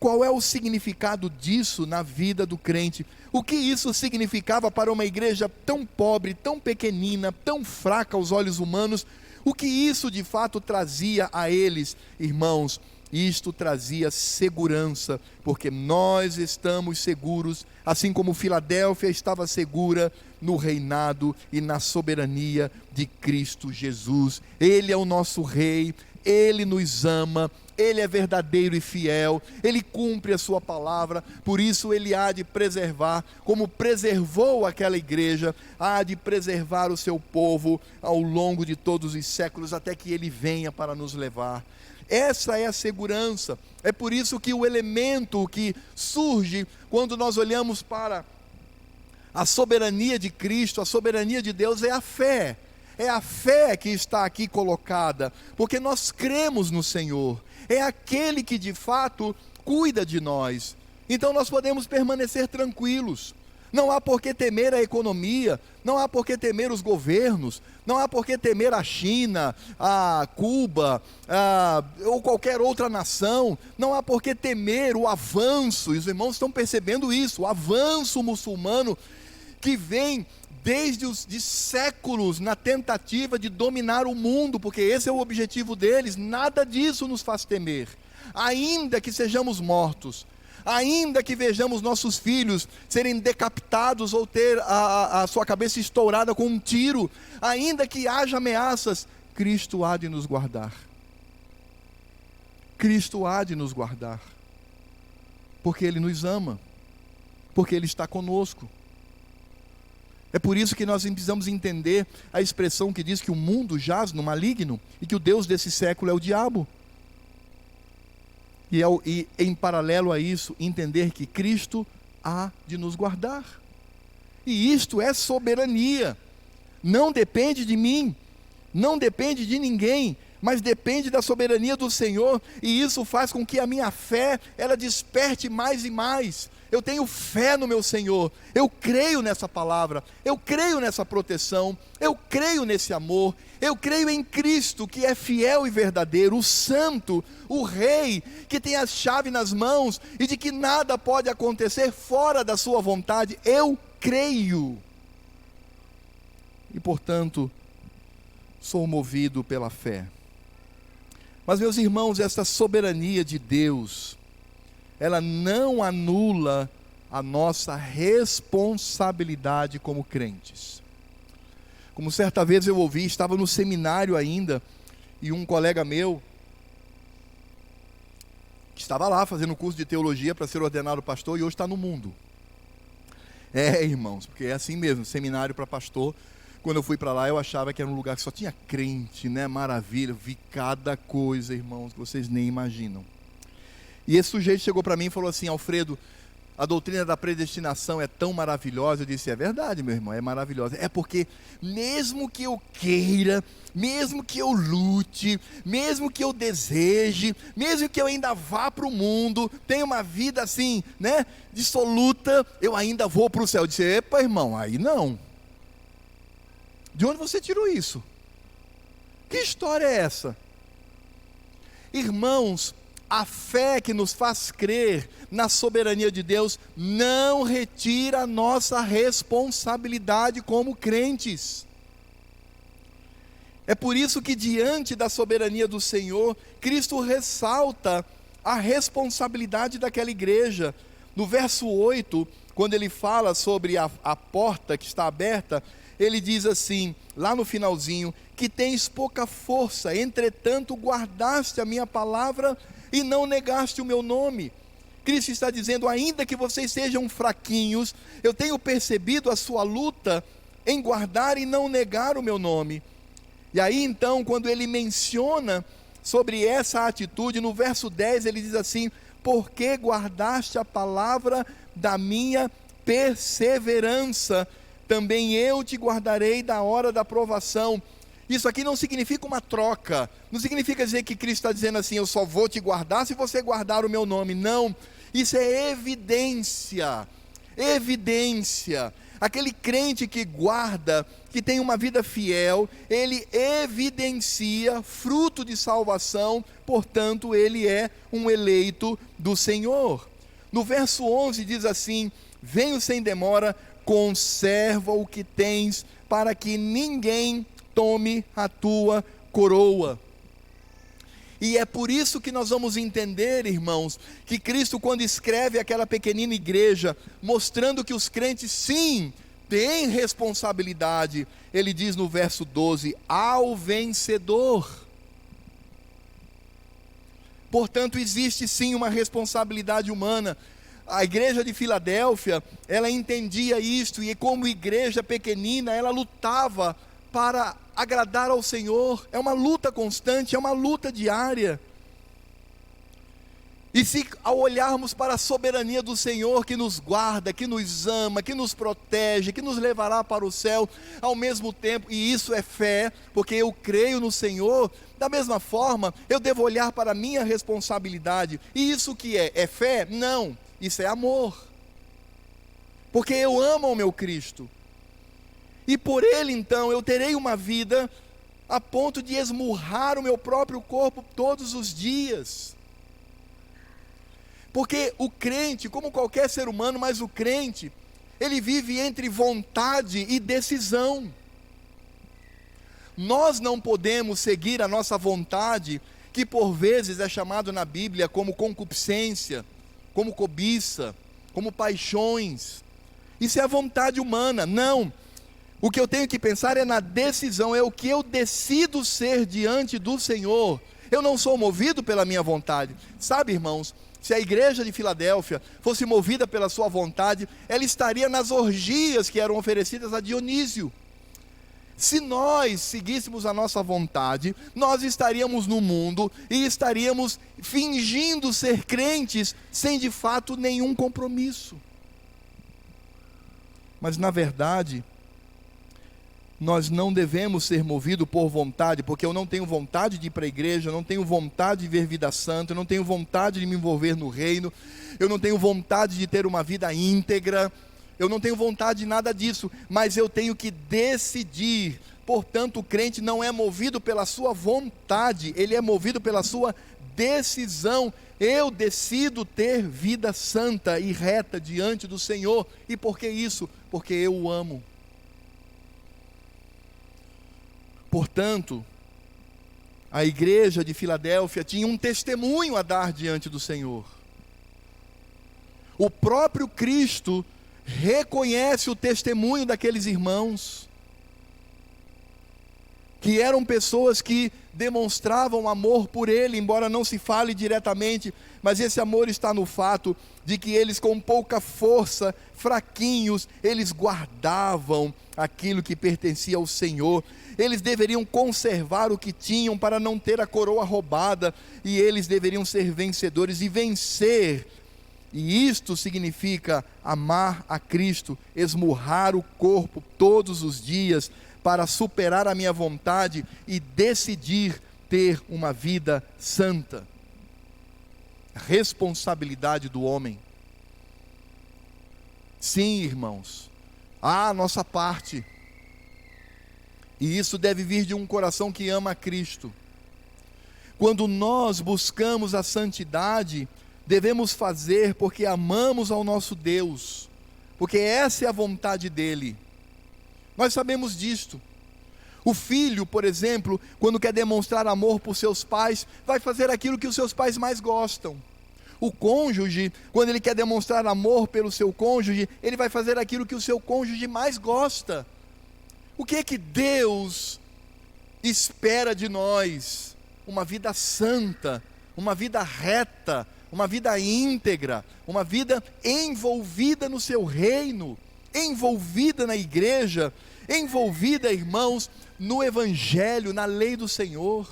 qual é o significado disso na vida do crente? O que isso significava para uma igreja tão pobre, tão pequenina, tão fraca aos olhos humanos? O que isso de fato trazia a eles? Irmãos, isto trazia segurança, porque nós estamos seguros, assim como Filadélfia estava segura no reinado e na soberania de Cristo Jesus. Ele é o nosso rei, ele nos ama, ele é verdadeiro e fiel, ele cumpre a sua palavra, por isso ele há de preservar, como preservou aquela igreja, há de preservar o seu povo ao longo de todos os séculos, até que ele venha para nos levar. Essa é a segurança. É por isso que o elemento que surge quando nós olhamos para a soberania de Cristo, a soberania de Deus, é a fé. É a fé que está aqui colocada, porque nós cremos no Senhor. É aquele que de fato cuida de nós. Então nós podemos permanecer tranquilos. Não há por que temer a economia, não há por que temer os governos, não há por que temer a China, a Cuba, ou qualquer outra nação, não há por que temer o avanço, e os irmãos estão percebendo isso, o avanço muçulmano que vem desde os séculos na tentativa de dominar o mundo, porque esse é o objetivo deles. Nada disso nos faz temer, ainda que sejamos mortos, ainda que vejamos nossos filhos serem decapitados ou ter a sua cabeça estourada com um tiro, ainda que haja ameaças, Cristo há de nos guardar. Cristo há de nos guardar, porque Ele nos ama, porque Ele está conosco. É por isso que nós precisamos entender a expressão que diz que o mundo jaz no maligno e que o Deus desse século é o diabo. E em paralelo a isso, entender que Cristo há de nos guardar. E isto é soberania. Não depende de mim, não depende de ninguém, mas depende da soberania do Senhor. E isso faz com que a minha fé, ela desperte mais e mais. Eu tenho fé no meu Senhor, eu creio nessa palavra, eu creio nessa proteção, eu creio nesse amor, eu creio em Cristo, que é fiel e verdadeiro, o Santo, o Rei, que tem a chave nas mãos, e de que nada pode acontecer fora da sua vontade. Eu creio, e portanto, sou movido pela fé. Mas, meus irmãos, essa soberania de Deus, ela não anula a nossa responsabilidade como crentes. Como certa vez eu ouvi, estava no seminário ainda, e um colega meu, que estava lá fazendo curso de teologia para ser ordenado pastor, e hoje está no mundo. Irmãos, porque é assim mesmo, seminário para pastor. Quando eu fui para lá, eu achava que era um lugar que só tinha crente, né? Maravilha, vi cada coisa, irmãos, que vocês nem imaginam. E esse sujeito chegou para mim e falou assim: Alfredo, a doutrina da predestinação é tão maravilhosa. Eu disse: é verdade, meu irmão, é maravilhosa. É porque mesmo que eu queira, mesmo que eu lute, mesmo que eu deseje, mesmo que eu ainda vá para o mundo, tenha uma vida assim, né, dissoluta, eu ainda vou para o céu. Eu disse: epa, irmão, aí não. De onde você tirou isso? Que história é essa? Irmãos, a fé que nos faz crer na soberania de Deus não retira a nossa responsabilidade como crentes. É por isso que, diante da soberania do Senhor, Cristo ressalta a responsabilidade daquela igreja. No verso 8, quando ele fala sobre a porta que está aberta, ele diz assim, lá no finalzinho: que tens pouca força, entretanto guardaste a minha palavra e não negaste o meu nome. Cristo está dizendo: ainda que vocês sejam fraquinhos, eu tenho percebido a sua luta em guardar e não negar o meu nome. E aí então, quando ele menciona sobre essa atitude, no verso 10 ele diz assim: porque guardaste a palavra da minha perseverança, também eu te guardarei da hora da provação. Isso aqui não significa uma troca, não significa dizer que Cristo está dizendo assim: eu só vou te guardar se você guardar o meu nome. Não, isso é evidência, evidência. Aquele crente que guarda, que tem uma vida fiel, ele evidencia fruto de salvação, portanto ele é um eleito do Senhor. No verso 11 diz assim: venho sem demora, conserva o que tens, para que ninguém tome a tua coroa. E é por isso que nós vamos entender, irmãos, que Cristo, quando escreve aquela pequenina igreja, mostrando que os crentes sim têm responsabilidade, ele diz no verso 12: ao vencedor. Portanto, existe sim uma responsabilidade humana. A igreja de Filadélfia, ela entendia isto, e como igreja pequenina, ela lutava para agradar ao Senhor. É uma luta constante, é uma luta diária. E se ao olharmos para a soberania do Senhor, que nos guarda, que nos ama, que nos protege, que nos levará para o céu, ao mesmo tempo, e isso é fé, porque eu creio no Senhor, da mesma forma, eu devo olhar para a minha responsabilidade. E isso que é fé? Não, isso é amor, porque eu amo o meu Cristo, e por Ele então eu terei uma vida a ponto de esmurrar o meu próprio corpo todos os dias. Porque o crente, como qualquer ser humano, mas o crente, ele vive entre vontade e decisão. Nós não podemos seguir a nossa vontade, que por vezes é chamado na Bíblia como concupiscência, como cobiça, como paixões. Isso é a vontade humana. Não. O que eu tenho que pensar é na decisão, é o que eu decido ser diante do Senhor. Eu não sou movido pela minha vontade. Sabe, irmãos, se a igreja de Filadélfia fosse movida pela sua vontade, ela estaria nas orgias que eram oferecidas a Dionísio. Se nós seguíssemos a nossa vontade, nós estaríamos no mundo e estaríamos fingindo ser crentes sem de fato nenhum compromisso. Mas na verdade, nós não devemos ser movidos por vontade, porque eu não tenho vontade de ir para a igreja, eu não tenho vontade de ver vida santa, eu não tenho vontade de me envolver no reino, eu não tenho vontade de ter uma vida íntegra, eu não tenho vontade de nada disso, mas eu tenho que decidir. Portanto, o crente não é movido pela sua vontade, ele é movido pela sua decisão. Eu decido ter vida santa e reta diante do Senhor. E por que isso? Porque eu o amo. Portanto, a igreja de Filadélfia tinha um testemunho a dar diante do Senhor. O próprio Cristo reconhece o testemunho daqueles irmãos, que eram pessoas que demonstravam amor por Ele, embora não se fale diretamente, mas esse amor está no fato de que eles, com pouca força, fraquinhos, eles guardavam aquilo que pertencia ao Senhor. Eles deveriam conservar o que tinham para não ter a coroa roubada, e eles deveriam ser vencedores e vencer. E isto significa amar a Cristo, esmurrar o corpo todos os dias para superar a minha vontade e decidir ter uma vida santa. A responsabilidade do homem. Sim, irmãos, há a nossa parte, e isso deve vir de um coração que ama a Cristo. Quando nós buscamos a santidade, devemos fazer porque amamos ao nosso Deus, porque essa é a vontade dEle. Nós sabemos disto. O filho, por exemplo, quando quer demonstrar amor por seus pais, vai fazer aquilo que os seus pais mais gostam. O cônjuge, quando ele quer demonstrar amor pelo seu cônjuge, ele vai fazer aquilo que o seu cônjuge mais gosta. O que é que Deus espera de nós? Uma vida santa, uma vida reta, uma vida íntegra, uma vida envolvida no seu reino, envolvida na igreja, envolvida, irmãos, no evangelho, na lei do Senhor.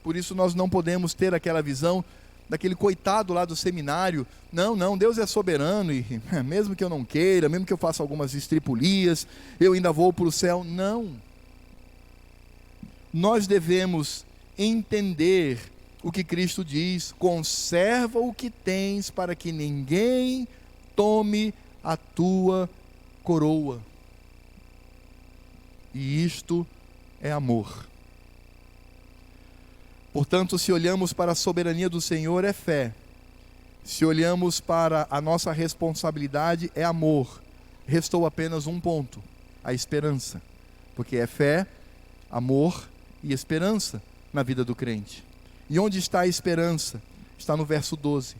Por isso nós não podemos ter aquela visão daquele coitado lá do seminário. Não, Deus é soberano, e mesmo que eu não queira, mesmo que eu faça algumas estripulias, eu ainda vou para o céu. Não. Nós devemos entender o que Cristo diz: conserva o que tens, para que ninguém tome a tua coroa. E isto é amor. Portanto, se olhamos para a soberania do Senhor, é fé. Se olhamos para a nossa responsabilidade, é amor. Restou apenas um ponto: a esperança. Porque é fé, amor e esperança na vida do crente. E onde está a esperança? Está no verso 12.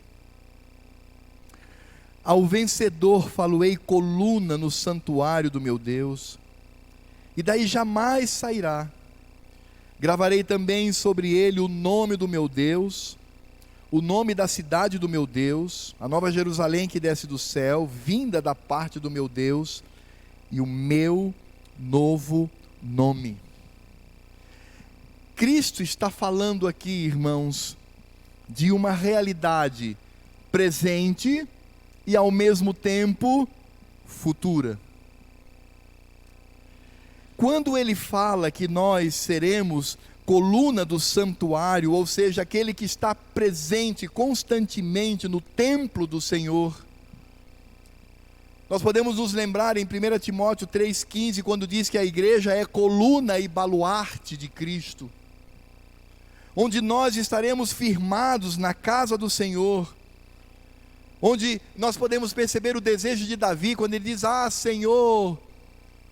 Ao vencedor faloei coluna no santuário do meu Deus, e daí jamais sairá. Gravarei também sobre ele o nome do meu Deus, o nome da cidade do meu Deus, a nova Jerusalém que desce do céu, vinda da parte do meu Deus, e o meu novo nome. Cristo está falando aqui, irmãos, de uma realidade presente e ao mesmo tempo futura. Quando ele fala que nós seremos coluna do santuário, ou seja, aquele que está presente constantemente no templo do Senhor, nós podemos nos lembrar em 1 Timóteo 3,15, quando diz que a igreja é coluna e baluarte de Cristo, onde nós estaremos firmados na casa do Senhor, onde nós podemos perceber o desejo de Davi, quando ele diz: Senhor,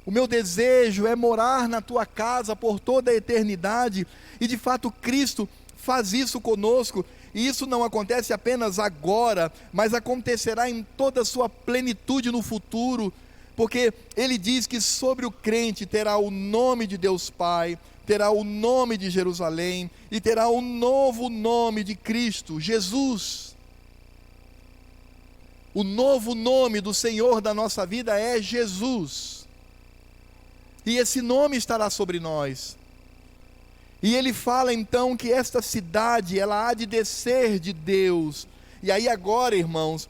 o meu desejo é morar na tua casa por toda a eternidade. E de fato Cristo faz isso conosco, e isso não acontece apenas agora, mas acontecerá em toda a sua plenitude no futuro, porque ele diz que sobre o crente terá o nome de Deus Pai, terá o nome de Jerusalém, e terá o novo nome de Cristo, Jesus. O novo nome do Senhor da nossa vida é Jesus. e esse nome estará sobre nós. E ele fala então que esta cidade, ela há de descer de Deus. E aí agora, irmãos,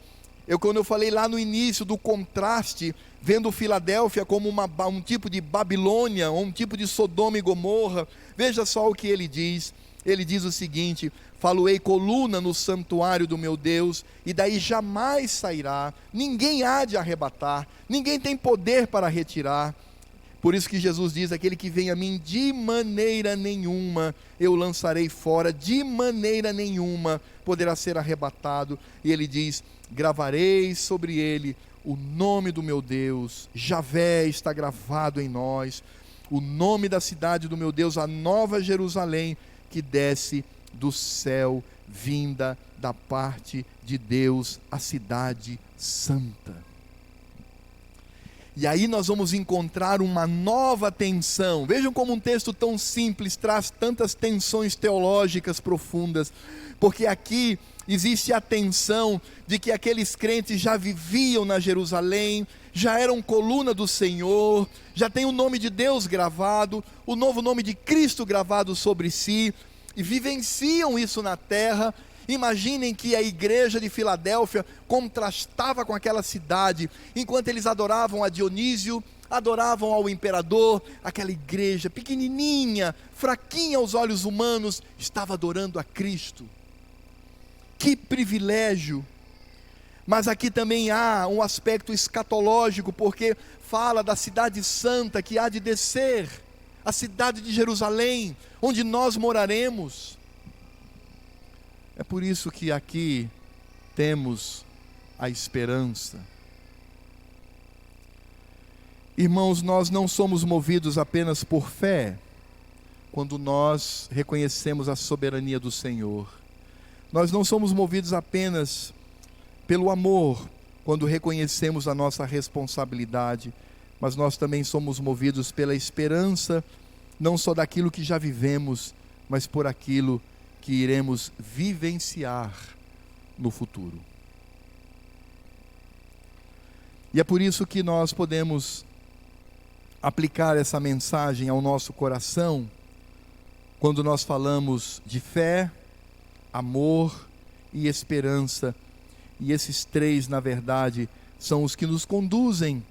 quando eu falei lá no início do contraste, vendo Filadélfia como um tipo de Babilônia, ou um tipo de Sodoma e Gomorra, veja só o que ele diz. Ele diz o seguinte: faloei coluna no santuário do meu Deus, e daí jamais sairá, ninguém há de arrebatar, ninguém tem poder para retirar. Por isso que Jesus diz: aquele que vem a mim, de maneira nenhuma eu lançarei fora, de maneira nenhuma poderá ser arrebatado. E ele diz: gravarei sobre ele o nome do meu Deus, Javé está gravado em nós, o nome da cidade do meu Deus, a nova Jerusalém, que desce do céu, vinda da parte de Deus, a cidade santa. E aí nós vamos encontrar uma nova tensão. Vejam como um texto tão simples traz tantas tensões teológicas profundas, porque aqui existe a tensão de que aqueles crentes já viviam na Jerusalém, já eram coluna do Senhor, já tem o nome de Deus gravado, o novo nome de Cristo gravado sobre si, e vivenciam isso na terra. Imaginem que a igreja de Filadélfia contrastava com aquela cidade. Enquanto eles adoravam a Dionísio, adoravam ao imperador, aquela igreja pequenininha, fraquinha aos olhos humanos, estava adorando a Cristo. Que privilégio! Mas aqui também há um aspecto escatológico, porque fala da cidade santa que há de descer, a cidade de Jerusalém, onde nós moraremos. É por isso que aqui temos a esperança. Irmãos, nós não somos movidos apenas por fé, quando nós reconhecemos a soberania do Senhor. Nós não somos movidos apenas pelo amor, quando reconhecemos a nossa responsabilidade, mas nós também somos movidos pela esperança, não só daquilo que já vivemos, mas por aquilo que iremos vivenciar no futuro. E é por isso que nós podemos aplicar essa mensagem ao nosso coração, quando nós falamos de fé, amor e esperança. E esses três, na verdade, são os que nos conduzem.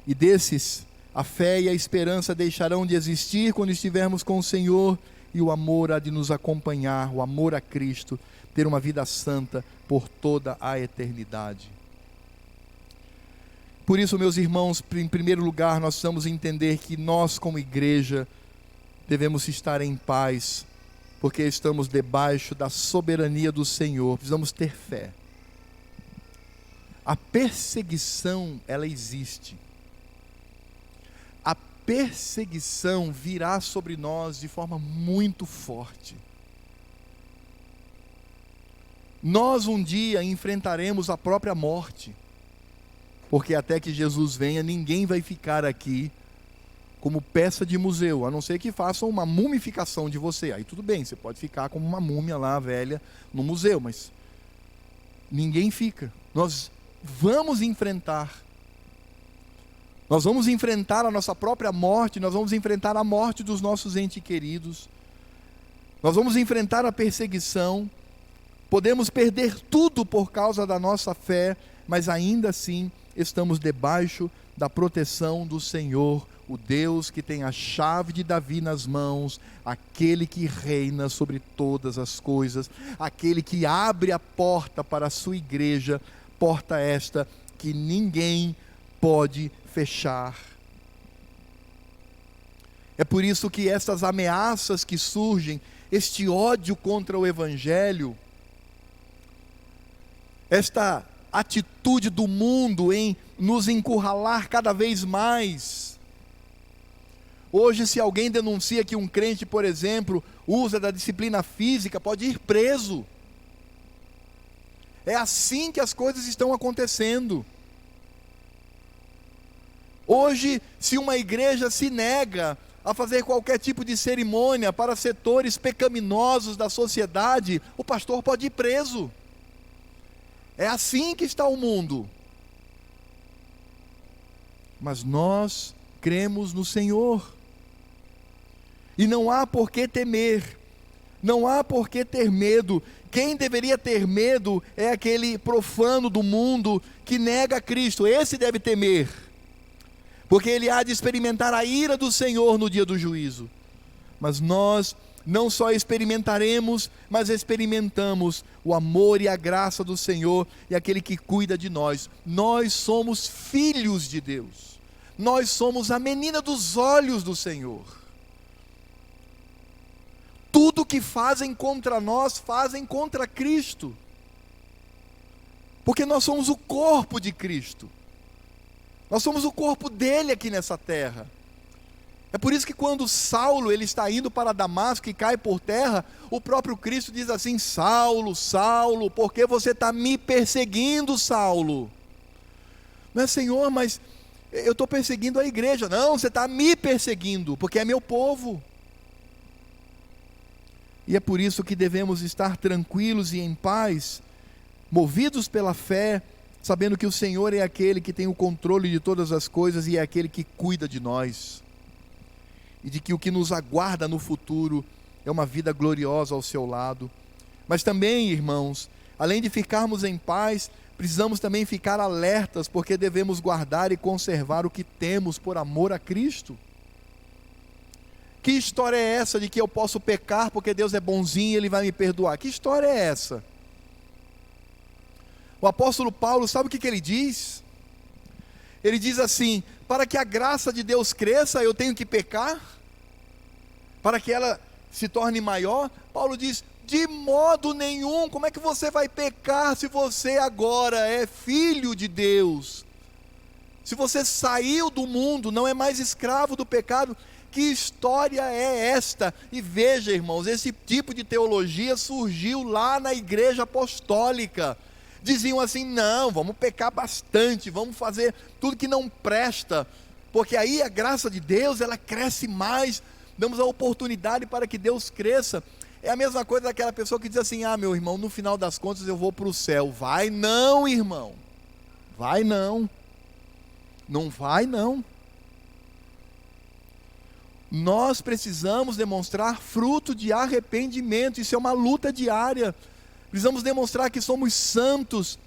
E desses, a fé e a esperança deixarão de existir quando estivermos com o Senhor, e o amor há de nos acompanhar, o amor a Cristo, ter uma vida santa por toda a eternidade. Por isso, meus irmãos, em primeiro lugar, nós precisamos entender que nós, como igreja, devemos estar em paz, porque estamos debaixo da soberania do Senhor. Precisamos ter fé. A perseguição, ela existe. A perseguição virá sobre nós de forma muito forte. Nós um dia enfrentaremos a própria morte, porque até que Jesus venha, ninguém vai ficar aqui como peça de museu, a não ser que façam uma mumificação de você. Aí tudo bem, você pode ficar como uma múmia lá, velha, no museu, mas ninguém fica. Nós vamos enfrentar. Nós vamos enfrentar a nossa própria morte, nós vamos enfrentar a morte dos nossos entes queridos, nós vamos enfrentar a perseguição, podemos perder tudo por causa da nossa fé, mas ainda assim estamos debaixo da proteção do Senhor, o Deus que tem a chave de Davi nas mãos, aquele que reina sobre todas as coisas, aquele que abre a porta para a sua igreja, porta esta que ninguém pode fechar. É por isso que essas ameaças que surgem, este ódio contra o Evangelho, esta atitude do mundo em nos encurralar cada vez mais. Hoje, se alguém denuncia que um crente, por exemplo, usa da disciplina física, pode ir preso. É assim que as coisas estão acontecendo. Hoje, se uma igreja se nega a fazer qualquer tipo de cerimônia para setores pecaminosos da sociedade, o pastor pode ir preso. É assim que está o mundo. Mas nós cremos no Senhor. E não há por que temer, não há por que ter medo. Quem deveria ter medo é aquele profano do mundo que nega Cristo. Esse deve temer, porque ele há de experimentar a ira do Senhor no dia do juízo. Mas nós não só experimentaremos, mas experimentamos o amor e a graça do Senhor e aquele que cuida de nós. Nós somos filhos de Deus, nós somos a menina dos olhos do Senhor. Tudo que fazem contra nós, fazem contra Cristo, porque nós somos o corpo de Cristo, nós somos o corpo dele aqui nessa terra. É por isso que quando Saulo ele está indo para Damasco e cai por terra, o próprio Cristo diz assim: Saulo, Saulo, por que você está me perseguindo, Saulo? Não é, Senhor, mas eu estou perseguindo a igreja. Não, você está me perseguindo, porque é meu povo. E é por isso que devemos estar tranquilos e em paz, movidos pela fé, sabendo que o Senhor é aquele que tem o controle de todas as coisas e é aquele que cuida de nós. E de que o que nos aguarda no futuro é uma vida gloriosa ao seu lado. Mas também, irmãos, além de ficarmos em paz, precisamos também ficar alertas, porque devemos guardar e conservar o que temos por amor a Cristo. Que história é essa de que eu posso pecar porque Deus é bonzinho e Ele vai me perdoar? Que história é essa? O apóstolo Paulo, sabe o que ele diz? Ele diz assim: para que a graça de Deus cresça, eu tenho que pecar? Para que ela se torne maior? Paulo diz: de modo nenhum. Como é que você vai pecar se você agora é filho de Deus? Se você saiu do mundo, não é mais escravo do pecado? Que história é esta? E veja, irmãos, esse tipo de teologia surgiu lá na igreja apostólica. Diziam assim: não, vamos pecar bastante, vamos fazer tudo que não presta, porque aí a graça de Deus, ela cresce mais, damos a oportunidade para que Deus cresça. É a mesma coisa daquela pessoa que diz assim: ah, meu irmão, no final das contas eu vou para o céu. Vai não, irmão, vai não, não vai não. Nós precisamos demonstrar fruto de arrependimento, isso é uma luta diária. Precisamos demonstrar que somos santos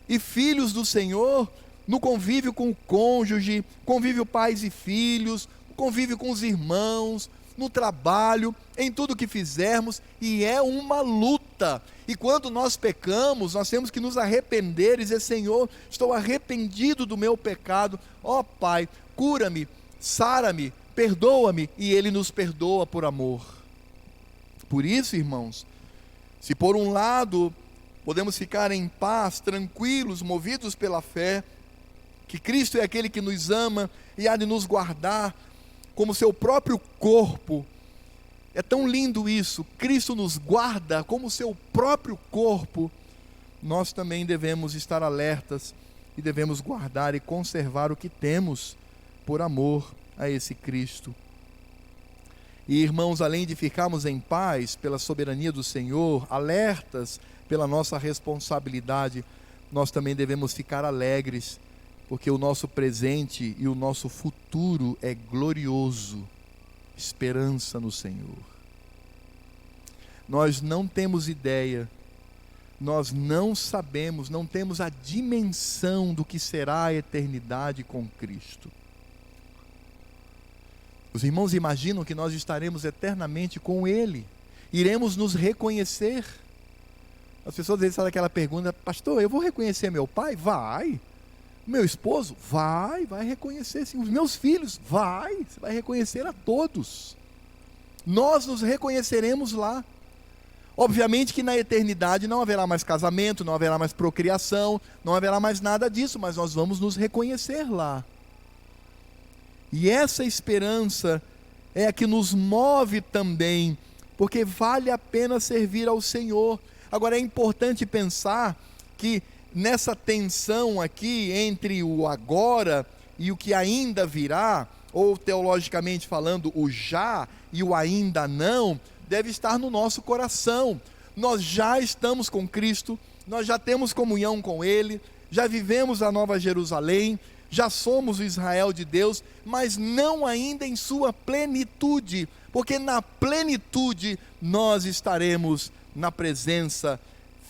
e filhos do Senhor, no convívio com o cônjuge, convívio pais e filhos, convívio com os irmãos, no trabalho, em tudo que fizermos, e é uma luta. E quando nós pecamos, nós temos que nos arrepender e dizer: Senhor, estou arrependido do meu pecado, ó Pai, cura-me, sara-me, perdoa-me, e Ele nos perdoa por amor. Por isso, irmãos, se por um lado podemos ficar em paz, tranquilos, movidos pela fé, que Cristo é aquele que nos ama e há de nos guardar como seu próprio corpo. É tão lindo isso, Cristo nos guarda como seu próprio corpo. Nós também devemos estar alertas e devemos guardar e conservar o que temos por amor a esse Cristo. E, irmãos, além de ficarmos em paz pela soberania do Senhor, alertas pela nossa responsabilidade, nós também devemos ficar alegres, porque o nosso presente e o nosso futuro é glorioso. Esperança no Senhor. Nós não temos ideia, nós não sabemos, não temos a dimensão do que será a eternidade com Cristo. Os irmãos imaginam que nós estaremos eternamente com Ele, iremos nos reconhecer. As pessoas às vezes fazem aquela pergunta: pastor, eu vou reconhecer meu pai? Vai. Meu esposo? Vai reconhecer sim. Os meus filhos? Você vai reconhecer a todos. Nós nos reconheceremos lá. Obviamente que na eternidade não haverá mais casamento, não haverá mais procriação, não haverá mais nada disso, mas nós vamos nos reconhecer lá. E essa esperança é a que nos move também, porque vale a pena servir ao Senhor. Agora é importante pensar que nessa tensão aqui entre o agora e o que ainda virá, ou teologicamente falando, o já e o ainda não, deve estar no nosso coração. Nós já estamos com Cristo, nós já temos comunhão com Ele, já vivemos a Nova Jerusalém, já somos o Israel de Deus, mas não ainda em sua plenitude, porque na plenitude nós estaremos na presença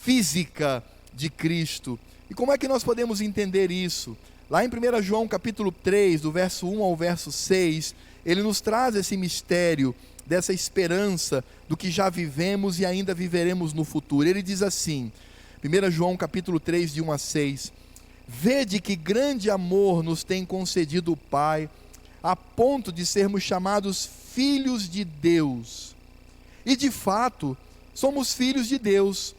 física de Cristo. E como é que nós podemos entender isso? Lá em 1 João capítulo 3, do verso 1 ao verso 6, ele nos traz esse mistério dessa esperança do que já vivemos e ainda viveremos no futuro. Ele diz assim, 1 João capítulo 3, de 1 a 6, vede que grande amor nos tem concedido o Pai, a ponto de sermos chamados filhos de Deus. E de fato, somos filhos de Deus.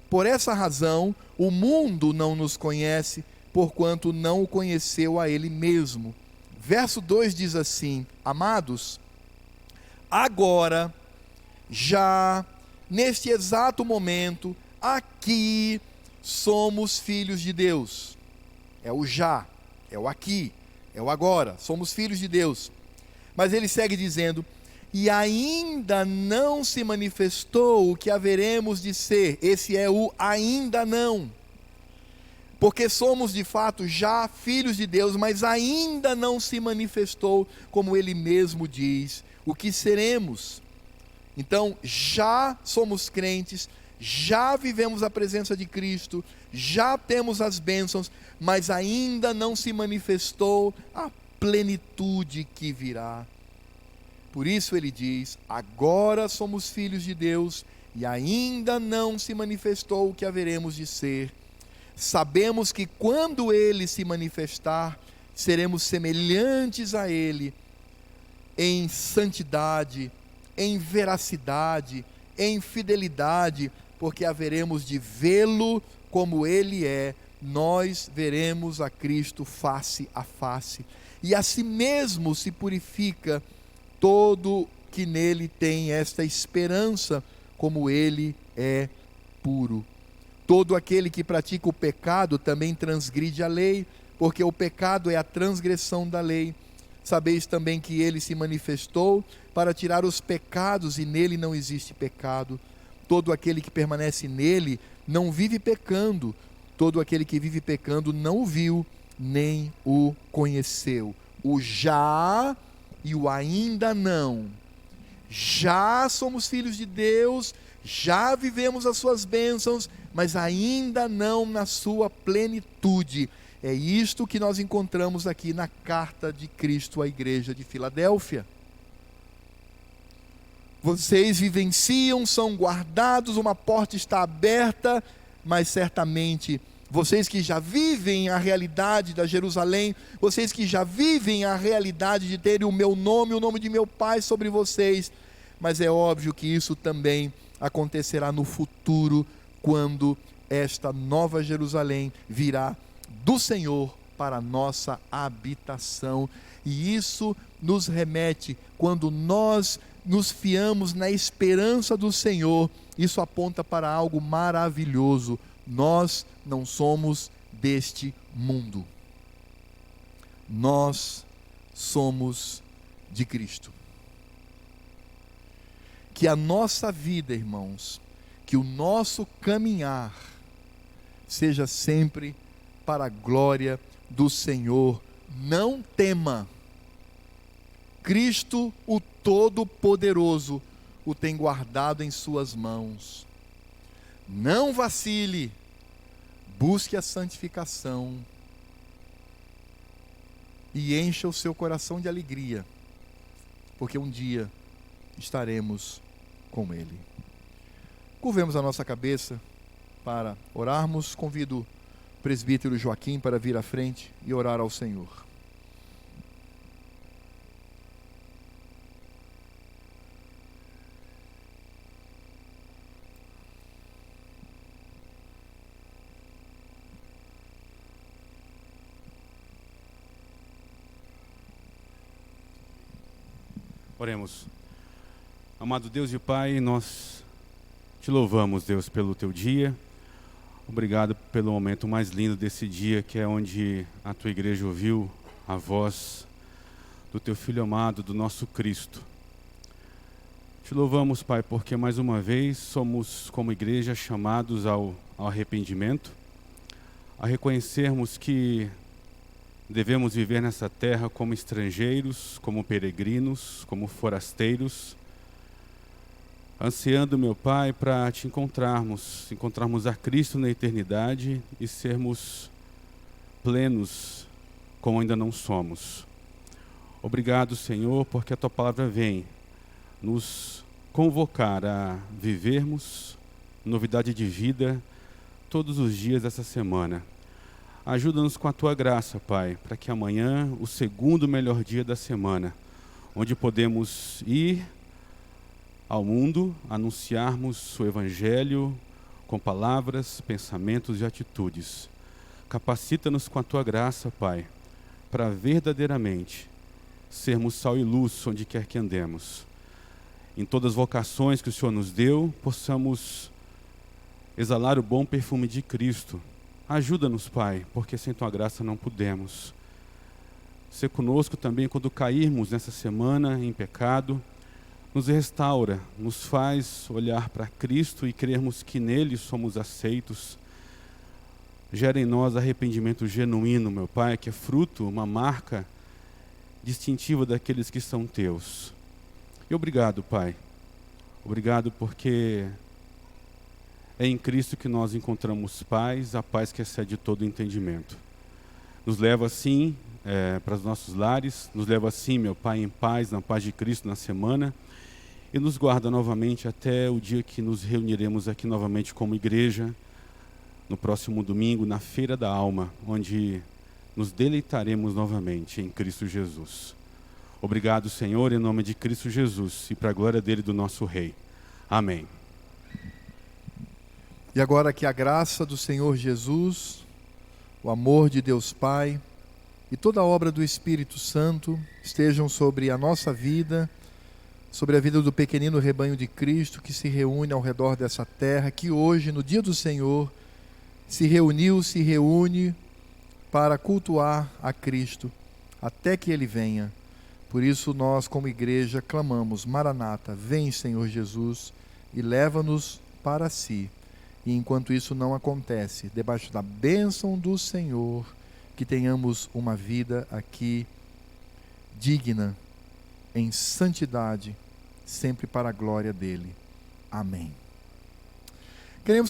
Por essa razão, o mundo não nos conhece, porquanto não o conheceu a Ele mesmo. Verso 2 diz assim, amados, agora, já, neste exato momento, aqui, somos filhos de Deus. É o já, é o aqui, é o agora, somos filhos de Deus. Mas ele segue dizendo, e ainda não se manifestou o que haveremos de ser. Esse é o ainda não. Porque somos de fato já filhos de Deus, mas ainda não se manifestou, como ele mesmo diz, o que seremos. Então, já somos crentes, já vivemos a presença de Cristo, já temos as bênçãos, mas ainda não se manifestou a plenitude que virá. Por isso ele diz, agora somos filhos de Deus, e ainda não se manifestou o que haveremos de ser. Sabemos que quando ele se manifestar, seremos semelhantes a ele, em santidade, em veracidade, em fidelidade, porque haveremos de vê-lo como ele é, nós veremos a Cristo face a face, e a si mesmo se purifica todo que nele tem esta esperança, como ele é puro. Todo aquele que pratica o pecado também transgride a lei, porque o pecado é a transgressão da lei. Sabeis também que ele se manifestou para tirar os pecados, e nele não existe pecado. Todo aquele que permanece nele não vive pecando. Todo aquele que vive pecando não o viu, nem o conheceu. O já e o ainda não. Já somos filhos de Deus, já vivemos as suas bênçãos, mas ainda não na sua plenitude. É isto que nós encontramos aqui na carta de Cristo à igreja de Filadélfia. Vocês vivenciam, são guardados, uma porta está aberta, mas certamente vocês que já vivem a realidade da Jerusalém, vocês que já vivem a realidade de terem o meu nome, o nome de meu Pai sobre vocês, mas é óbvio que isso também acontecerá no futuro, quando esta nova Jerusalém virá do Senhor para a nossa habitação. E isso nos remete, quando nós nos fiamos na esperança do Senhor, isso aponta para algo maravilhoso. Nós não somos deste mundo. Nós somos de Cristo. Que a nossa vida, irmãos, que o nosso caminhar seja sempre para a glória do Senhor. Não tema. Cristo, o Todo-Poderoso, o tem guardado em suas mãos. Não vacile, busque a santificação e encha o seu coração de alegria, porque um dia estaremos com Ele. Curvemos a nossa cabeça para orarmos. Convido o presbítero Joaquim para vir à frente e orar ao Senhor. Oremos. Amado Deus e Pai, nós te louvamos, Deus, pelo teu dia. Obrigado pelo momento mais lindo desse dia, que é onde a tua igreja ouviu a voz do teu Filho amado, do nosso Cristo. Te louvamos, Pai, porque mais uma vez somos, como igreja, chamados ao arrependimento, a reconhecermos que devemos viver nessa terra como estrangeiros, como peregrinos, como forasteiros, ansiando, meu Pai, para te encontrarmos a Cristo na eternidade e sermos plenos como ainda não somos. Obrigado, Senhor, porque a Tua palavra vem nos convocar a vivermos novidade de vida todos os dias dessa semana. Ajuda-nos com a Tua graça, Pai, para que amanhã, o segundo melhor dia da semana, onde podemos ir ao mundo, anunciarmos o Evangelho com palavras, pensamentos e atitudes. Capacita-nos com a Tua graça, Pai, para verdadeiramente sermos sal e luz onde quer que andemos. Em todas as vocações que o Senhor nos deu, possamos exalar o bom perfume de Cristo. Ajuda-nos, Pai, porque sem Tua graça não podemos. Ser conosco também quando cairmos nessa semana em pecado. Nos restaura, nos faz olhar para Cristo e crermos que nele somos aceitos. Gera em nós arrependimento genuíno, meu Pai, que é fruto, uma marca distintiva daqueles que são Teus. E obrigado, Pai. Obrigado porque é em Cristo que nós encontramos paz, a paz que excede todo entendimento. Nos leva assim para os nossos lares, nos leva assim, meu Pai, em paz, na paz de Cristo na semana, e nos guarda novamente até o dia que nos reuniremos aqui novamente como igreja, no próximo domingo, na Feira da Alma, onde nos deleitaremos novamente em Cristo Jesus. Obrigado, Senhor, em nome de Cristo Jesus e para a glória dele, do nosso Rei. Amém. E agora que a graça do Senhor Jesus, o amor de Deus Pai e toda a obra do Espírito Santo estejam sobre a nossa vida, sobre a vida do pequenino rebanho de Cristo que se reúne ao redor dessa terra, que hoje, no dia do Senhor, se reúne para cultuar a Cristo, até que Ele venha. Por isso nós, como igreja, clamamos: Maranata, vem, Senhor Jesus, e leva-nos para si. E enquanto isso não acontece, debaixo da bênção do Senhor, que tenhamos uma vida aqui digna, em santidade, sempre para a glória dele. Amém. Queremos